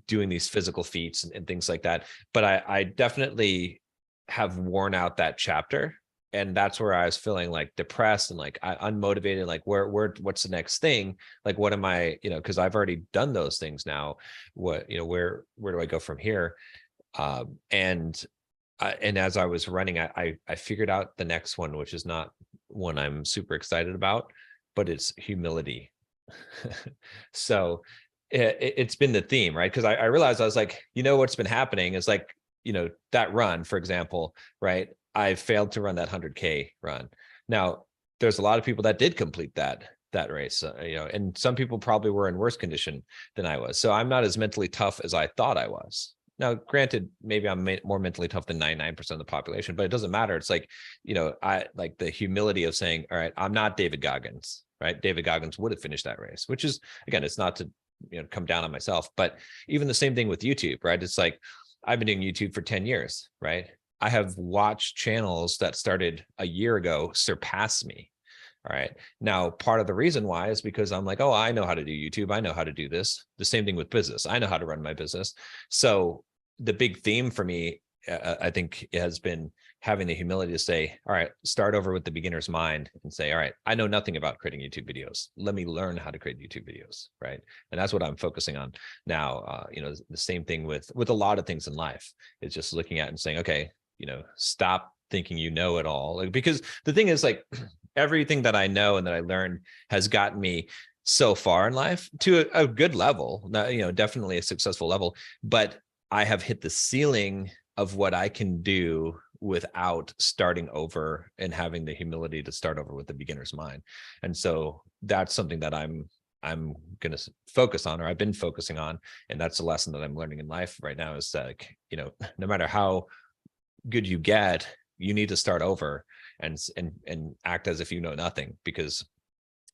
doing these physical feats and things like that. But I definitely have worn out that chapter. And that's where I was feeling like depressed and like unmotivated, like what's the next thing? Like, what am I, because I've already done those things now. Where do I go from here? And as I was running, I figured out the next one, which is not one I'm super excited about, but it's humility. So it's been the theme, right? Because I realized I was like, what's been happening is like, that run, for example, right? I failed to run that 100K run. Now, there's a lot of people that did complete that race, and some people probably were in worse condition than I was. So I'm not as mentally tough as I thought I was. Now, granted, maybe I'm more mentally tough than 99% of the population, but it doesn't matter. It's like, I like the humility of saying, all right, I'm not David Goggins, right? David Goggins would have finished that race, which is, again, it's not to, come down on myself, but even the same thing with YouTube, right? It's like, I've been doing YouTube for 10 years, right? I have watched channels that started a year ago surpass me. All right. Now, part of the reason why is because I'm like, oh, I know how to do YouTube. I know how to do this. The same thing with business. I know how to run my business. So the big theme for me, I think, has been having the humility to say, all right, start over with the beginner's mind and say, all right, I know nothing about creating YouTube videos. Let me learn how to create YouTube videos. Right. And that's what I'm focusing on now. The same thing with a lot of things in life. It's just looking at and saying, okay, stop thinking you know it all. Like, because the thing is, like, everything that I know and that I learned has gotten me so far in life to a good level, definitely a successful level, but I have hit the ceiling of what I can do without starting over and having the humility to start over with the beginner's mind. And so that's something that I'm going to focus on, or I've been focusing on. And that's the lesson that I'm learning in life right now, is that, no matter how good you get, you need to start over and act as if you know nothing, because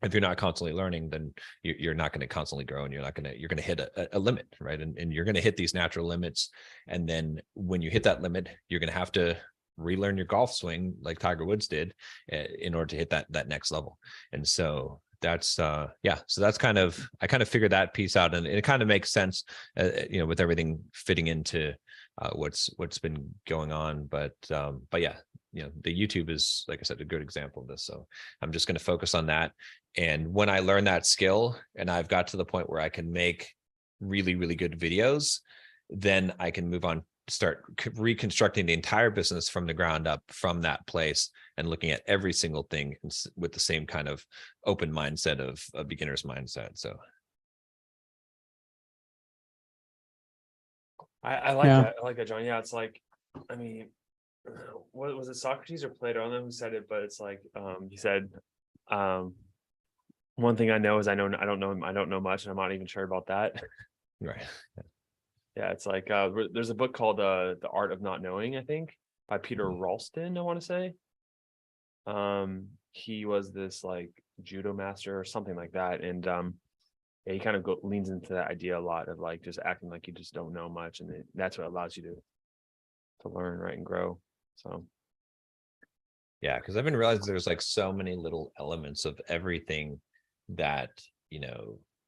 if you're not constantly learning, then you're not going to constantly grow, and you're going to hit a limit, right? And you're going to hit these natural limits. And then when you hit that limit, you're going to have to relearn your golf swing like Tiger Woods did in order to hit that next level. And so that's so that's kind of, I kind of figured that piece out, and it kind of makes sense, with everything fitting into what's been going on. But yeah, the YouTube is, like I said, a good example of this. So I'm just going to focus on that. And when I learn that skill and I've got to the point where I can make really, really good videos, then I can move on, start reconstructing the entire business from the ground up from that place, and looking at every single thing with the same kind of open mindset of a beginner's mindset. So I like Yeah. that. I like that, John. Yeah, it's like, I mean, what was it, Socrates or Plato? I don't know who said it, but it's like, he said, one thing I know is I don't know much, and I'm not even sure about that. right. Yeah, it's like, there's a book called The Art of Not Knowing, I think, by Peter Ralston, I want to say. He was this like judo master or something like that, and yeah, he kind of leans into that idea a lot of like just acting like you just don't know much, and that's what allows you to learn, right, and grow. So Yeah, because I've been realizing there's like so many little elements of everything that,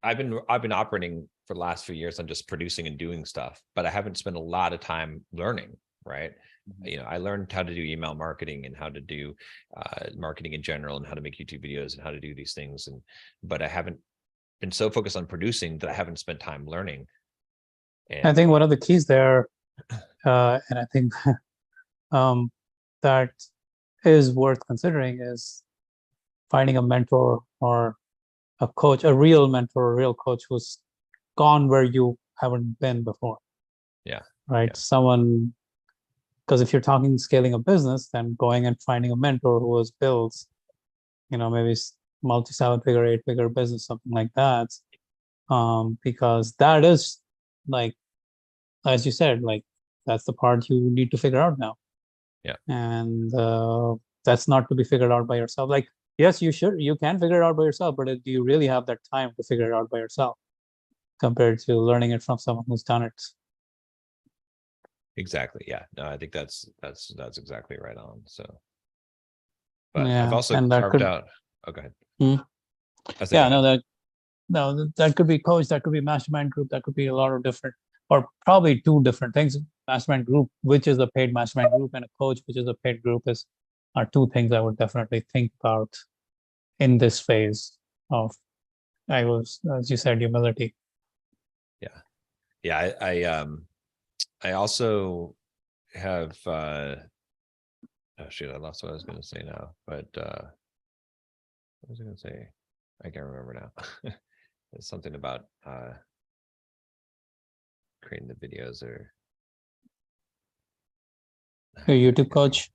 I've been operating for the last few years on just producing and doing stuff, but I haven't spent a lot of time learning, right? I learned how to do email marketing and how to do marketing in general, and how to make YouTube videos and how to do these things. But I haven't been so focused on producing that I haven't spent time learning. And I think one of the keys there, and I think that is worth considering, is finding a mentor or a coach, a real mentor, a real coach who's gone where you haven't been before. Yeah. Right. Yeah. Someone, because if you're talking scaling a business, then going and finding a mentor who has built, maybe multi 7-figure, 8-figure business, something like that. Because that is like, as you said, like that's the part you need to figure out now. Yeah. And that's not to be figured out by yourself. Like, yes, you can figure it out by yourself, but do you really have that time to figure it out by yourself compared to learning it from someone who's done it? Exactly. Yeah. No, I think that's exactly right on. So, but Yeah, I've also and that carved could, out. Oh, go ahead. Hmm. I say Yeah, go ahead. that could be coach, that could be mastermind group, that could be a lot of different, or probably two different things. Mastermind group, which is a paid mastermind group, and a coach, which is a paid group, are two things I would definitely think about in this phase of, as you said, humility. Yeah. I also have oh shoot, I lost what I was going to say now, but what was I going to say? I can't remember now. It's something about creating the videos or Your YouTube coach.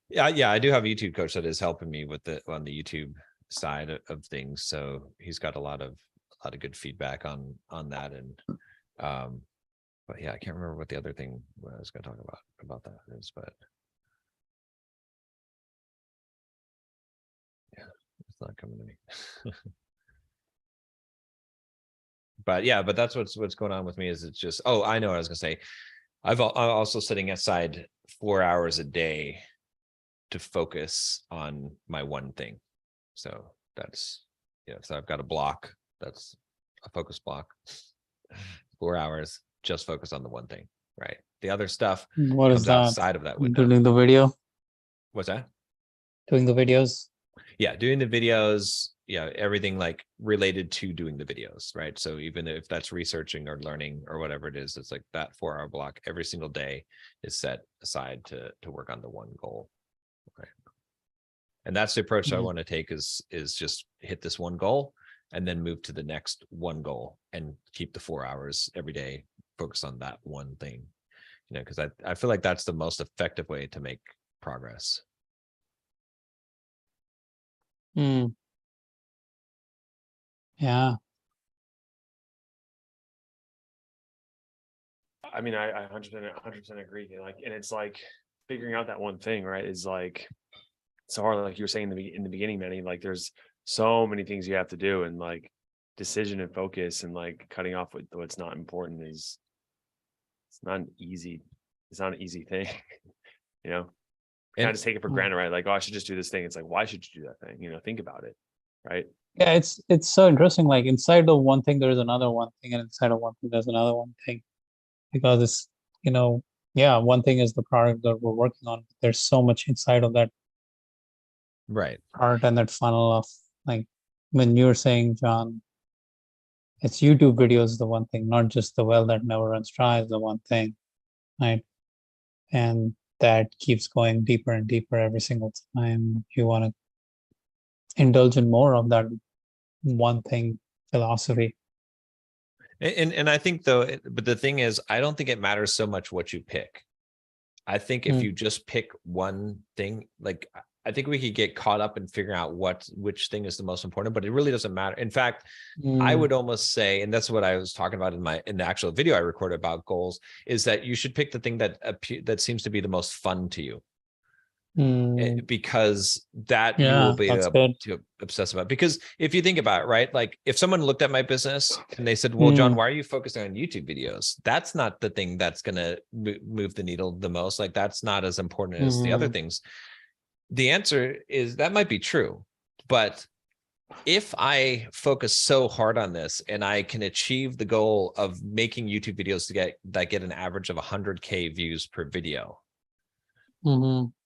yeah, I do have a YouTube coach that is helping me with on the YouTube side of things. So he's got a lot of good feedback on that. And but yeah, I can't remember what the other thing I was going to talk about that is, but yeah, it's not coming to me. But yeah, but that's what's going on with me is it's just, oh, I know what I was gonna say. I'm also setting aside 4 hours a day to focus on my one thing. So that's, so I've got a block, that's a focus block, 4 hours, just focus on the one thing, right? The other stuff What is comes that? outside of that window. Doing the video, What's that? doing the videos. Yeah, doing the videos, everything like related to doing the videos, right? So even if that's researching or learning or whatever it is, it's like that 4-hour block every single day is set aside to work on the one goal, right? And that's the approach I want to take is just hit this one goal and then move to the next one goal and keep the 4 hours every day focus on that one thing, because I feel like that's the most effective way to make progress. Yeah. I mean, I 100% agree. Like, and it's like figuring out that one thing, right? Is like, so hard. Like you were saying in the beginning, Manny, like there's so many things you have to do, and like decision and focus and like cutting off what's not important it's not an easy thing. And I just take it for granted, right? Like, oh, I should just do this thing. It's like, why should you do that thing? Think about it, right? Yeah, it's so interesting. Like inside of one thing, there's another one thing, and inside of one thing, there's another one thing. Because it's, one thing is the product that we're working on. There's so much inside of that Right. part and that funnel of, like, when you're saying, John, it's YouTube videos, the one thing, not just the well that never runs dry is the one thing, right? And that keeps going deeper and deeper every single time you want to indulge in more of that one thing philosophy. And I think though, but the thing is, I don't think it matters so much what you pick. I think if you just pick one thing, like I think we could get caught up in figuring out which thing is the most important, but it really doesn't matter. In fact, I would almost say, and that's what I was talking about in the actual video I recorded about goals, is that you should pick the thing that seems to be the most fun to you. Because that you will be able to obsess about. Because if you think about it, right, like if someone looked at my business and they said, well, John, why are you focusing on YouTube videos? That's not the thing that's going to move the needle the most. Like that's not as important as the other things. The answer is that might be true, but if I focus so hard on this and I can achieve the goal of making YouTube videos that get an average of 100K views per video,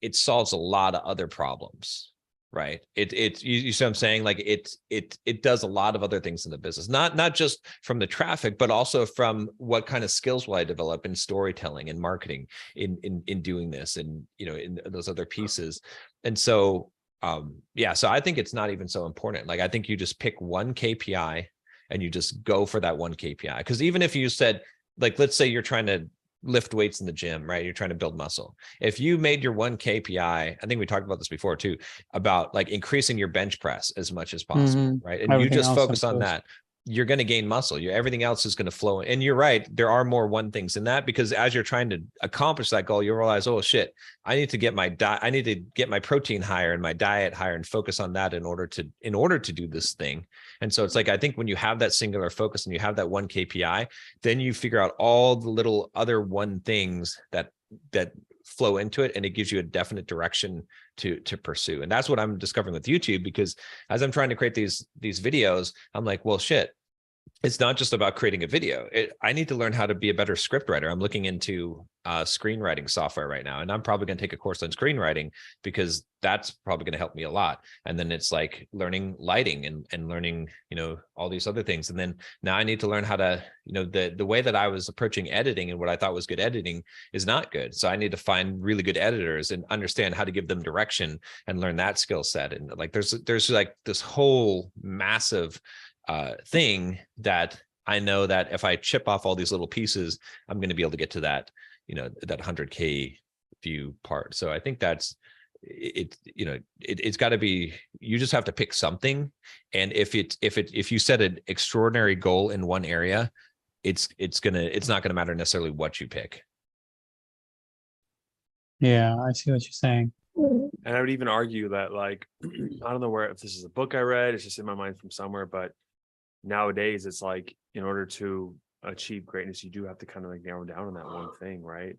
it solves a lot of other problems, right? You see what I'm saying? Like it does a lot of other things in the business, not just from the traffic, but also from what kind of skills will I develop in storytelling and marketing in doing this, and in those other pieces. And so so I think it's not even so important. Like I think you just pick one KPI and you just go for that one KPI. Because even if you said, like, let's say you're trying to lift weights in the gym, right? You're trying to build muscle. If you made your one KPI, I think we talked about this before too, about like increasing your bench press as much as possible, right? And you Everything just else focus on improves. that, you're going to gain muscle. Everything else is going to flow. And you're right, there are more one things in that, because as you're trying to accomplish that goal, you realize, oh shit, I need to get my diet, I need to get my protein higher and my diet higher and focus on that in order to do this thing. And so it's like, I think when you have that singular focus and you have that one KPI, then you figure out all the little other one things that flow into it, and it gives you a definite direction to pursue. And that's what I'm discovering with YouTube, because as I'm trying to create these videos, I'm like, well, shit, it's not just about creating a video. I need to learn how to be a better script writer. I'm looking into screenwriting software right now, and I'm probably going to take a course on screenwriting, because that's probably going to help me a lot. And then it's like learning lighting and learning, all these other things. And then now I need to learn how to, the way that I was approaching editing and what I thought was good editing is not good. So I need to find really good editors and understand how to give them direction and learn that skill set. And like, there's like this whole massive thing that I know that if I chip off all these little pieces, I'm going to be able to get to that, that 100K view part. So I think that's it. It's got to be, you just have to pick something. And if you set an extraordinary goal in one area, it's not going to matter necessarily what you pick. Yeah, I see what you're saying. And I would even argue that, like, I don't know if this is a book I read, it's just in my mind from somewhere, but nowadays it's like, in order to achieve greatness, you do have to kind of like narrow down on that one thing, right?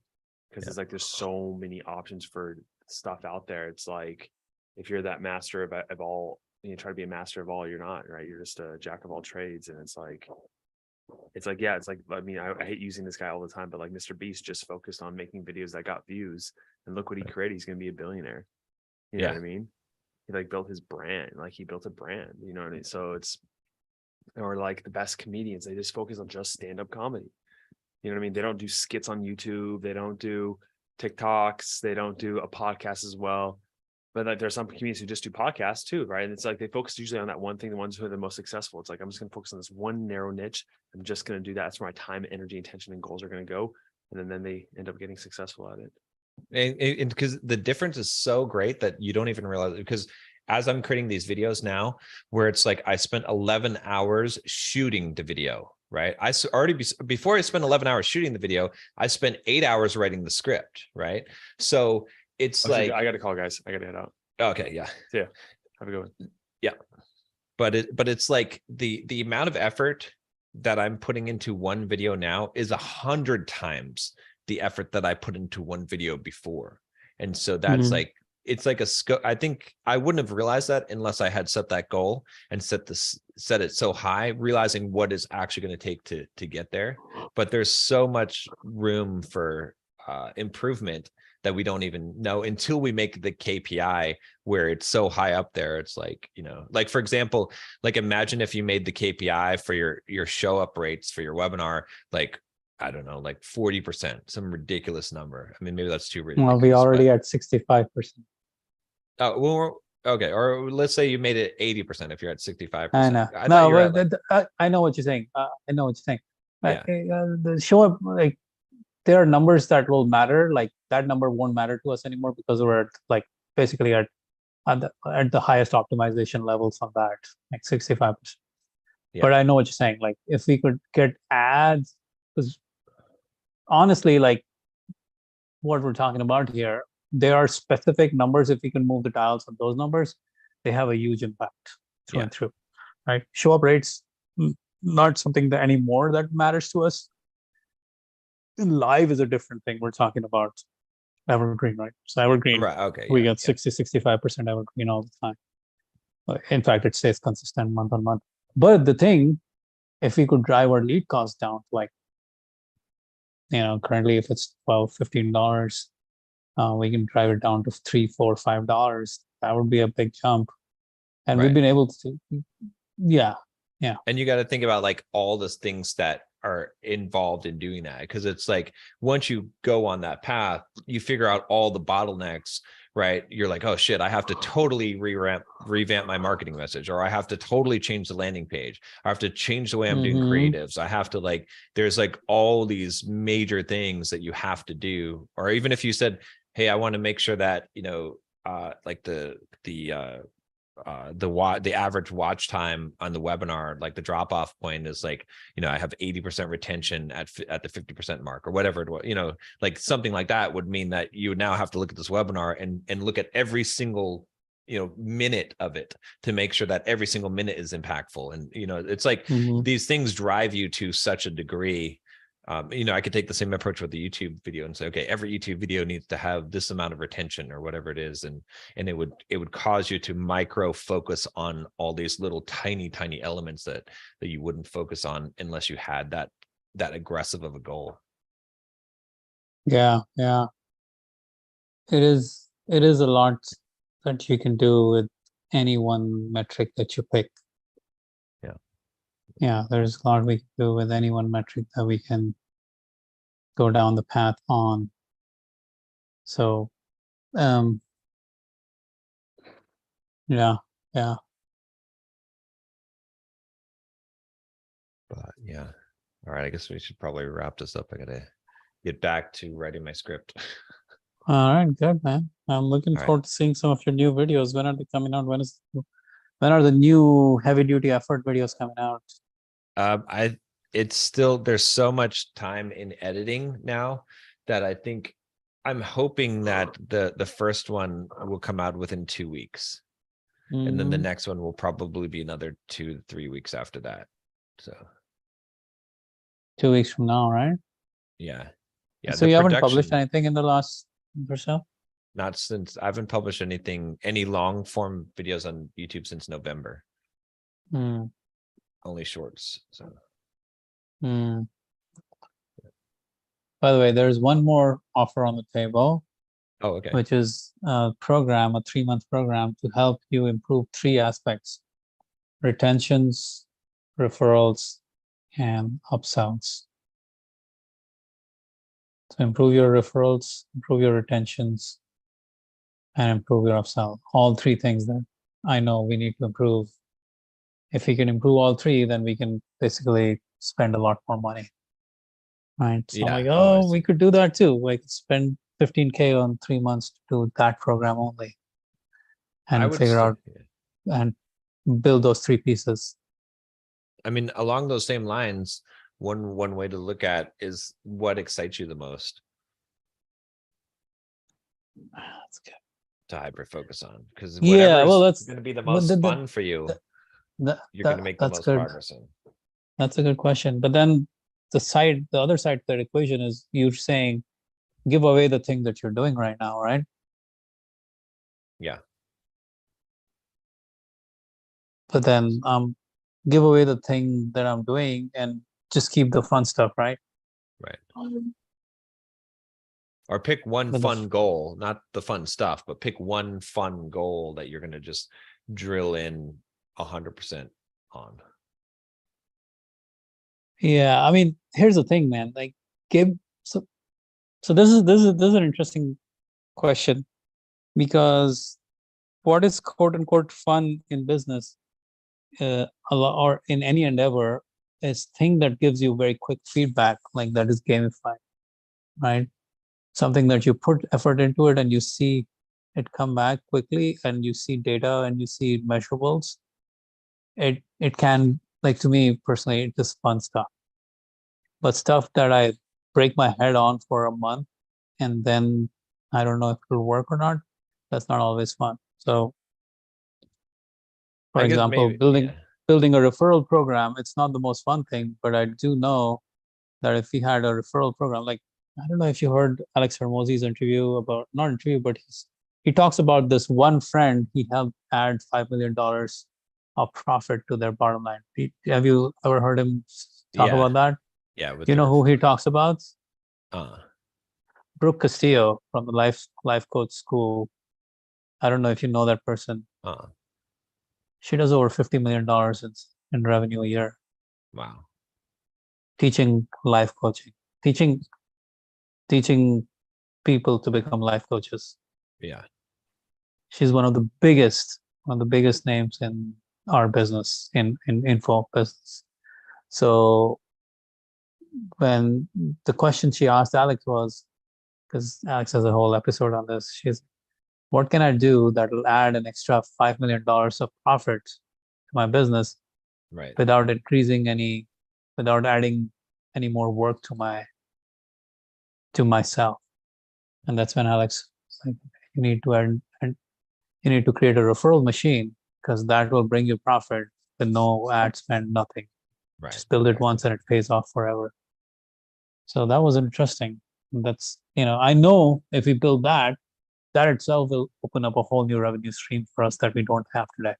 Because it's like there's so many options for stuff out there. It's like, if you're that master of all, and you try to be a master of all, you're not, right? You're just a jack of all trades. And it's like, yeah, it's like, I mean, I hate using this guy all the time, but like Mr. Beast just focused on making videos that got views, and look what he created. He's going to be a billionaire. You know what I mean? He like built his brand, like he built a brand, you know what I mean? So it's, or like the best comedians, they just focus on just stand-up comedy. You know what I mean? They don't do skits on YouTube, they don't do TikToks, they don't do a podcast as well. But like there's some comedians who just do podcasts too, right? And it's like they focus usually on that one thing, the ones who are the most successful. It's like, I'm just going to focus on this one narrow niche. I'm just going to do that. That's where my time, energy, attention, and goals are going to go. And then they end up getting successful at it. And because the difference is so great that you don't even realize it, because as I'm creating these videos now, where it's like I spent 11 hours shooting the video, right? Before I spent 11 hours shooting the video, I spent 8 hours writing the script, right? So it's like, I got to call, guys. I got to head out. Okay, yeah. Yeah. Have a good one. Yeah. But it's like the amount of effort that I'm putting into one video now is 100 times the effort that I put into one video before. And so that's like, it's like a scope. I think I wouldn't have realized that unless I had set that goal and set it so high, realizing what is actually going to take to get there. But there's so much room for improvement that we don't even know until we make the KPI where it's so high up there. It's like, like, for example, like imagine if you made the KPI for your show up rates for your webinar, like, I don't know, like 40%, some ridiculous number. I mean, maybe that's too ridiculous. Well, we already at 65%. Oh, well, okay. Or let's say you made it 80% if you're at 65%. I know. I know what you're saying. I know what you're saying. Yeah. The show up, like, there are numbers that will matter. Like that number won't matter to us anymore because we're at, like, basically at the highest optimization levels on that, like 65%. Yeah. But I know what you're saying. Like if we could get ads, because honestly, like what we're talking about here, there are specific numbers. If we can move the dials on those numbers, they have a huge impact through and through, right? Show up rates, not something that anymore that matters to us. Live is a different thing. We're talking about evergreen, right? So evergreen, right? Okay, we get 60-65% evergreen all the time. In fact, it stays consistent month on month. But the thing, if we could drive our lead cost down, like, currently if it's $12-15, we can drive it down to $3, $4, $5. That would be a big jump. And we've been able to, yeah. And you got to think about like all the things that are involved in doing that, because it's like once you go on that path, you figure out all the bottlenecks right? You're like, oh shit, I have to totally revamp my marketing message, or I have to totally change the landing page. I have to change the way I'm doing creatives. I have to like, there's like all these major things that you have to do. Or even if you said, hey, I want to make sure that, like the average watch time on the webinar, like the drop off point is like, I have 80% retention at the 50% mark or whatever it was, like something like that would mean that you would now have to look at this webinar and look at every single, minute of it to make sure that every single minute is impactful. And, it's like these things drive you to such a degree. I could take the same approach with the YouTube video and say, okay, every YouTube video needs to have this amount of retention or whatever it is. And it would cause you to micro focus on all these little tiny elements that you wouldn't focus on unless you had that aggressive of a goal. Yeah. It is a lot that you can do with any one metric that you pick. Yeah, there's a lot we can do with any one metric that we can go down the path on. So, yeah. But yeah. All right. I guess we should probably wrap this up. I gotta get back to writing my script. All right, good, man. I'm looking All right. forward to seeing some of your new videos. When are they coming out? When are the new heavy duty effort videos coming out? It's still, there's so much time in editing now that I think I'm hoping that the first one will come out within 2 weeks. And then the next one will probably be another 2 to 3 weeks after that. So 2 weeks from now, right? yeah. So you haven't published anything in the last month or so? Not since, I haven't published any long form videos on YouTube since November. Only shorts. So. By the way, there's one more offer on the table. Oh, okay. Which is a 3-month program to help you improve 3 aspects: retentions, referrals, and upsells. So improve your referrals, improve your retentions, and improve your upsell. All 3 things that I know we need to improve. If we can improve all 3, then we can basically spend a lot more money. Right. So Yeah. I'm like, we could do that too. We could spend $15K on 3 months to do that program only, and figure out and build those 3 pieces. I mean, along those same lines, one way to look at is what excites you the most. That's good. To hyper focus on, because that's going to be the most fun for you. You're going to make the most progress in. That's a good question. But then the other side of that equation is you're saying, give away the thing that you're doing right now, right? Yeah. But then give away the thing that I'm doing and just keep the fun stuff, right? Right. Or pick one fun goal, not the fun stuff, but pick one fun goal that you're going to just drill in 100% on. Yeah, I mean, here's the thing, man. Like, so this is an interesting question, because what is quote unquote fun in business, or in any endeavor, is thing that gives you very quick feedback, like that is gamified, right? Something that you put effort into it and you see it come back quickly, and you see data and you see measurables. It can, like, to me personally, it's just fun stuff. But stuff that I break my head on for a month and then I don't know if it'll work or not, that's not always fun. So, for example, building a referral program, it's not the most fun thing, but I do know that if we had a referral program, like, I don't know if you heard Alex Hormozi's interview about, not interview, but he talks about this one friend he helped add $5 million of profit to their bottom line. Have you ever heard him talk about that? Yeah. You know who he talks about? Brooke Castillo from the Life Coach School. I don't know if you know that person. She does over $50 million in revenue a year. Wow. Teaching life coaching, teaching people to become life coaches. Yeah. she's one of the biggest names in our business, in info business. So when the question she asked Alex was, because Alex has a whole episode on this, she's, what can I do that will add an extra $5 million of profit to my business Right. without without adding any more work to myself? And that's when Alex was like, you need to add, and you need to create a referral machine, because that will bring you profit with no ad spend, nothing. Right. Just build it once and it pays off forever. So that was interesting. That's, I know if we build that itself will open up a whole new revenue stream for us that we don't have today.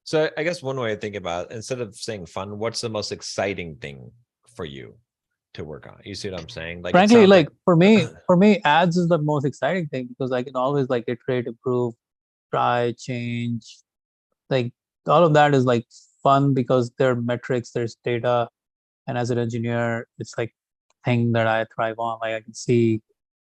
So I guess one way to think about, instead of saying fun, what's the most exciting thing for you to work on? You see what I'm saying? Like, it Frankly, sounds like for me, ads is the most exciting thing, because I can always like iterate, improve, try, change. Like all of that is like fun because there are metrics, there's data, and as an engineer, it's like thing that I thrive on. Like I can see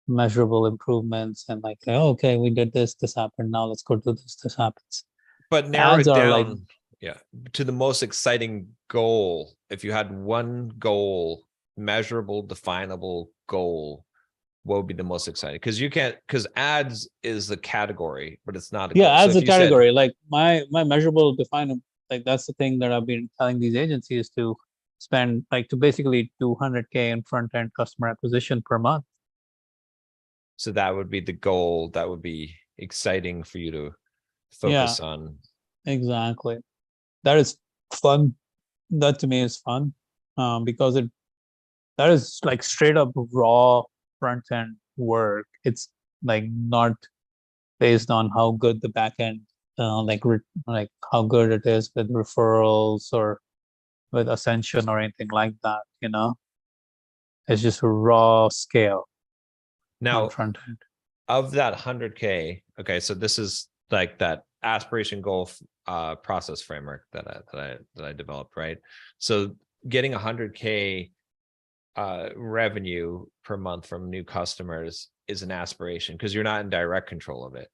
measurable improvements and like, oh, okay, we did this happened. Now let's go do this happens. but narrow Ads it are like, down, yeah, to the most exciting goal. If you had one goal, measurable, definable goal, what would be the most exciting? Because you can't, because ads is the category, but it's not a yeah, goal. So ads if a you said- category. Like my measurable define, like that's the thing that I've been telling these agencies to spend, like to basically do 100K in front end customer acquisition per month. So that would be the goal. That would be exciting for you to focus on. Exactly. That is fun. That to me is fun, because that is like straight up raw front end work. It's like not based on how good the back end, like how good it is with referrals or with Ascension or anything like that. It's just a raw scale Now, on front end. of that 100K, okay, so this is like that aspiration goal process framework that I developed, right? So getting 100K revenue per month from new customers is an aspiration, because you're not in direct control of it.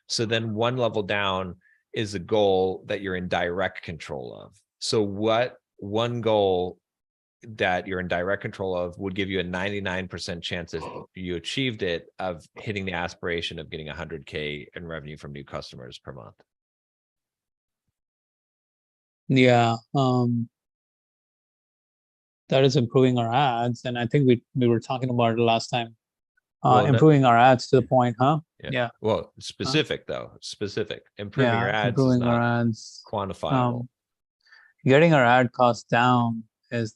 So then one level down is a goal that you're in direct control of. So what one goal that you're in direct control of would give you a 99% chance, if you achieved it, of hitting the aspiration of getting 100K in revenue from new customers per month? Yeah. That is improving our ads. And I think we were talking about it last time. Well, improving our ads to the point, huh? Yeah. Well, specific though, improving your ads is improving our not ads. quantifiable. Getting our ad costs down is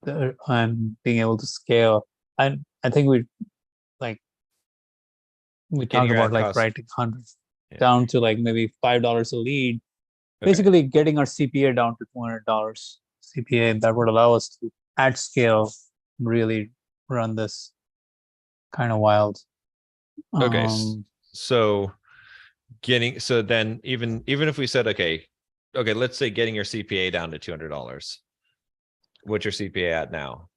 and being able to scale. I think we Getting talk your about ad like cost- writing hundreds Yeah. down to like maybe $5 a lead. Okay. Basically getting our CPA down to $200 CPA, that would allow us to at scale really run this kind of wild. Okay, Um, so then even if we said, okay, let's say getting your CPA down to $200. What's your CPA at now?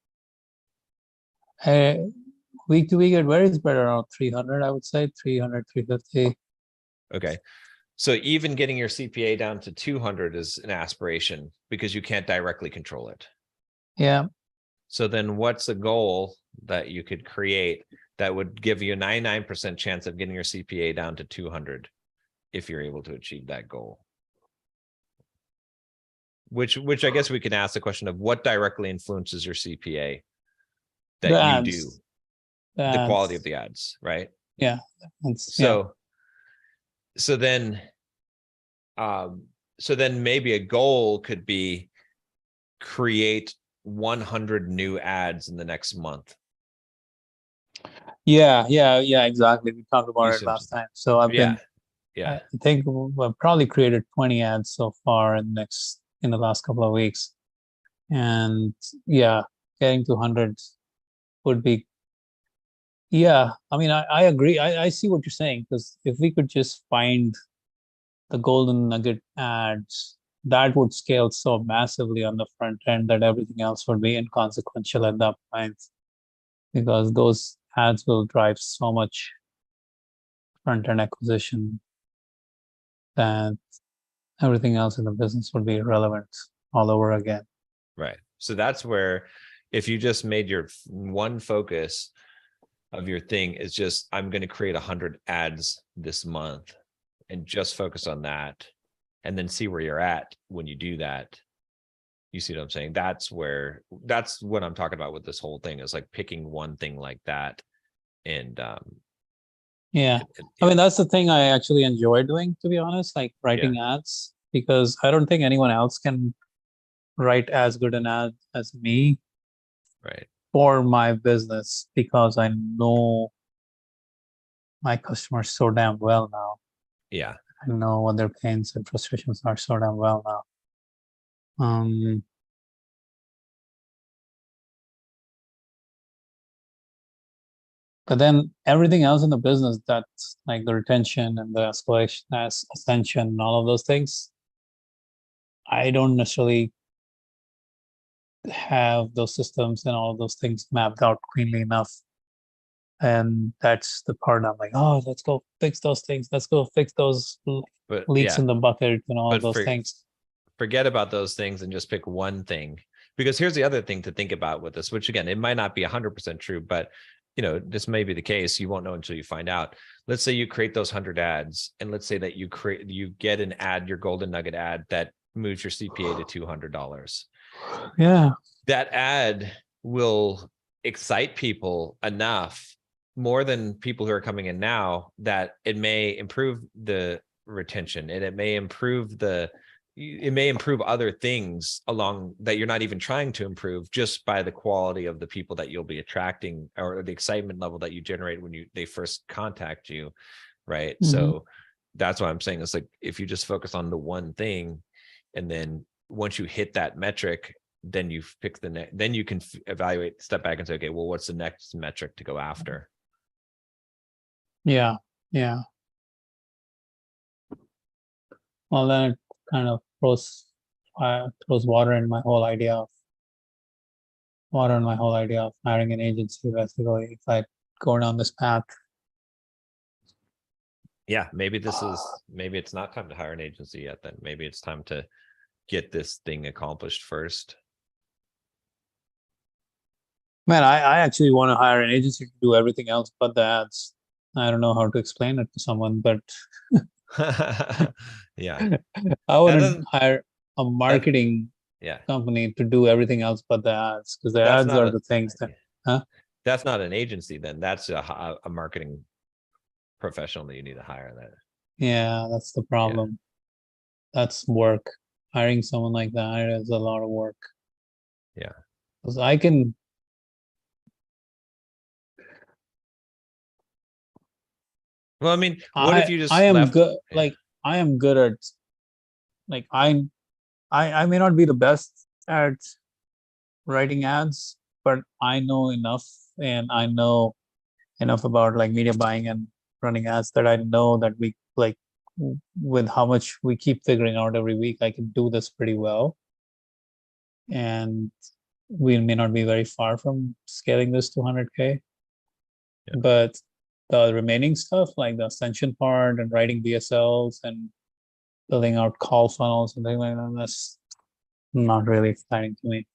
week to week it varies, but around 300, I would say 300, 350. Okay. So even getting your CPA down to 200 is an aspiration, because you can't directly control it. Yeah. So then what's a goal that you could create that would give you a 99% chance of getting your CPA down to 200 if you're able to achieve that goal? Which I guess we can ask the question of what directly influences your CPA that The you ads. do, the quality of the ads, right? Yeah. So then maybe a goal could be create 100 new ads in the next month. Yeah, exactly. We talked about it last time. So I've been, I think we've probably created 20 ads so far in the last couple of weeks. And yeah, getting to 100 would be, I mean, I agree. I see what you're saying, because if we could just find the golden nugget ads, that would scale so massively on the front end that everything else would be inconsequential at that point, because those ads will drive so much front-end acquisition, then everything else in the business would be irrelevant all over again. Right. So that's where if you just made your one focus of your thing is just, I'm going to create 100 ads this month and just focus on that and then see where you're at when you do that. You see what I'm saying? That's what I'm talking about with this whole thing is like picking one thing like that. And Yeah. I mean, that's the thing I actually enjoy doing, to be honest, like writing ads, because I don't think anyone else can write as good an ad as me right. for my business, because I know my customers so damn well now. Yeah. I know what their pains and frustrations are so damn well now. But then everything else in the business, that's like the retention and the escalation, ascension, and all of those things, I don't necessarily have those systems and all of those things mapped out cleanly enough. And that's the part I'm like, oh, let's go fix those things. Let's go fix those But leaks in the bucket and all of But those things. forget about those things and just pick one thing. Because here's the other thing to think about with this, which again, it might not be 100% true, but this may be the case. You won't know until you find out. Let's say you create those 100 ads, and let's say that you get an ad, your golden nugget ad that moves your CPA to $200. Yeah. That ad will excite people enough, more than people who are coming in now, that it may improve the retention, and it may improve other things along that you're not even trying to improve, just by the quality of the people that you'll be attracting, or the excitement level that you generate when they first contact you. Right. Mhm. So that's what I'm saying. It's like, if you just focus on the one thing, and then once you hit that metric, then you pick then you can evaluate, step back and say, okay, well, what's the next metric to go after? Yeah. Yeah. Well, then it kind of throws water in my whole idea of hiring an agency, basically, if I go down this path. Yeah, maybe it's not time to hire an agency yet. Then maybe it's time to get this thing accomplished first. Man, I actually want to hire an agency to do everything else but the ads. I don't know how to explain it to someone, but Yeah. I wouldn't doesn't- hire a marketing Yeah. company to do everything else but the ads, because the That's ads not are a- the things that, That's not an agency then. That's a marketing professional that you need to hire. That. yeah, that's the problem. That's work. Hiring someone like that is a lot of work. Yeah. Because I can. Well, I mean, what if you just I am left? good. Yeah. Like, I am good at, like, I may not be the best at writing ads, but I know enough, and I know enough about like media buying and running ads, that I know that we, like, with how much we keep figuring out every week, I can do this pretty well. And we may not be very far from scaling this to 100K. Yeah. But the remaining stuff, like the ascension part and writing BSLs and building out call funnels and things like that, that's not really exciting to me.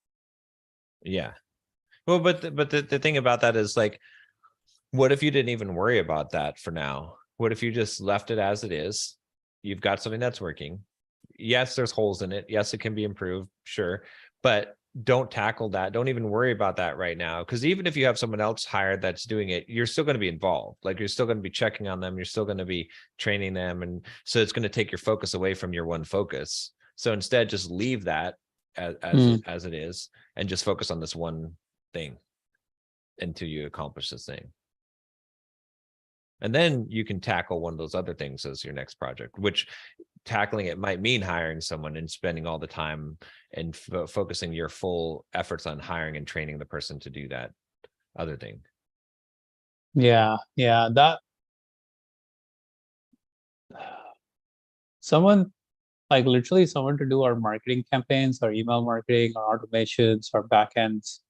Yeah. Well, but the thing about that is, like, what if you didn't even worry about that for now? What if you just left it as it is? You've got something that's working. Yes, there's holes in it. Yes, it can be improved. Sure. But don't tackle that. Don't even worry about that right now. Because even if you have someone else hired that's doing it, you're still going to be involved. Like, you're still going to be checking on them. You're still going to be training them. And so it's going to take your focus away from your one focus. So instead, just leave that as it is, and just focus on this one thing until you accomplish this thing. And then you can tackle one of those other things as your next project, which tackling it might mean hiring someone and spending all the time and focusing your full efforts on hiring and training the person to do that other thing. Yeah, that someone, like, literally someone to do our marketing campaigns, our email marketing, our automations, our backends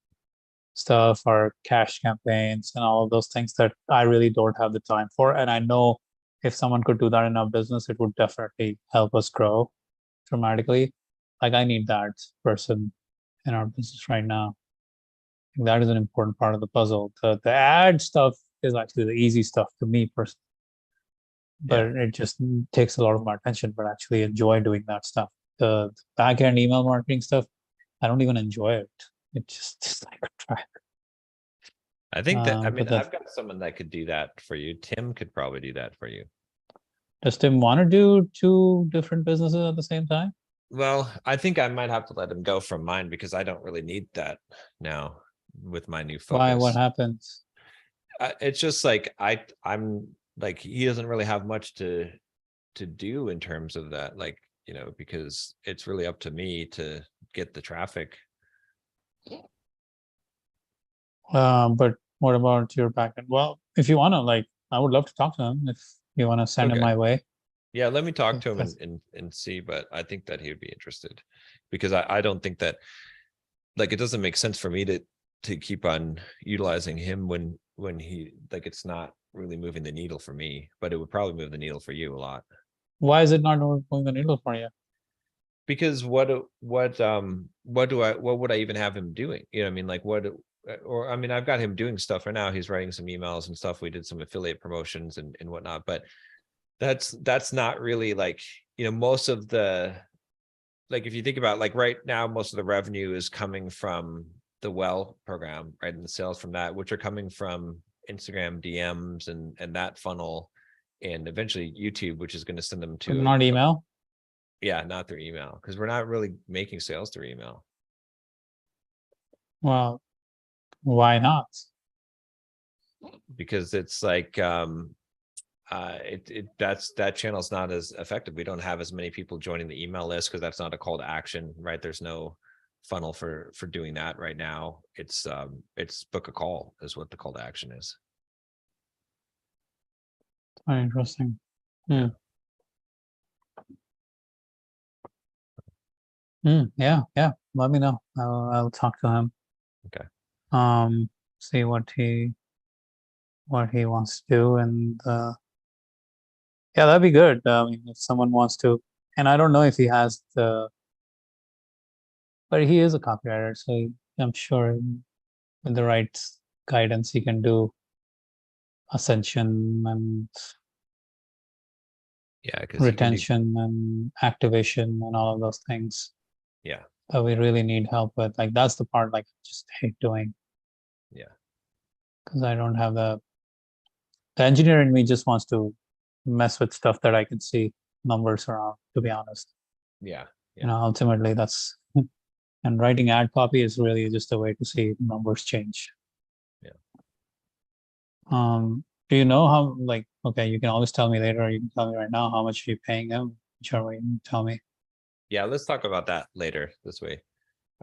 stuff, our cash campaigns, and all of those things that I really don't have the time for. And I know if someone could do that in our business, it would definitely help us grow dramatically. Like I need that person in our business right now. That is an important part of the puzzle. The ad stuff is actually the easy stuff to me personally, but it just takes a lot of my attention. But I actually enjoy doing that stuff. The back end email marketing stuff, I don't even enjoy it. It's like a track. I think that, I But mean, that I've got someone that could do that for you. Tim could probably do that for you. does Tim want to do 2 different businesses at the same time? Well, I think I might have to let him go from mine because I don't really need that now with my new Why? What focus. happens? It's just like I'm like, he doesn't really have much to do in terms of that, like, you know, because it's really up to me to get the traffic. But what about your backend? Well, if you want to, like, I would love to talk to him if you want to send him Okay. my way. Yeah, let me talk to him Yes. and see, but I think that he would be interested because I don't think that, like, it doesn't make sense for me to keep on utilizing him when he, like, it's not really moving the needle for me, but it would probably move the needle for you a lot. Why is it not moving the needle for you? Because what would I even have him doing? You know what I mean? Like or I mean, I've got him doing stuff right now. He's writing some emails and stuff. We did some affiliate promotions and whatnot, but that's not really like, you know, most of the, like, if you think about, like, right now, most of the revenue is coming from the Well program, right? And the sales from that, which are coming from Instagram DMs and that funnel, and eventually YouTube, which is going to send them But to not email? yeah, not through email, because we're not really making sales through email. Well, why not? Because it's like that channel's not as effective. We don't have as many people joining the email list because that's not a call to action, right? There's no funnel for doing that right now. It's book a call is what the call to action is. Very interesting. Yeah. Yeah. Let me know. I'll talk to him. Okay. See what he wants to do, and yeah, that'd be good. I mean, if someone wants to, and I don't know if he has but he is a copywriter, so I'm sure with the right guidance, he can do ascension and Yeah, because retention and activation and all of those things. Yeah. That we really need help with. Like that's the part like I just hate doing. Yeah. Because I don't have the engineer in me just wants to mess with stuff that I can see numbers around, to be honest. Yeah. You know, ultimately that's and writing ad copy is really just a way to see numbers change. Yeah. Do you know how, like, okay, you can always tell me later, or you can tell me right now how much you're paying them, whichever way you tell me. Yeah, let's talk about that later this way.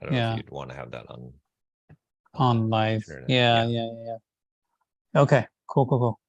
I don't know Yeah. if you'd want to have that on On live. internet. Yeah. Okay, cool.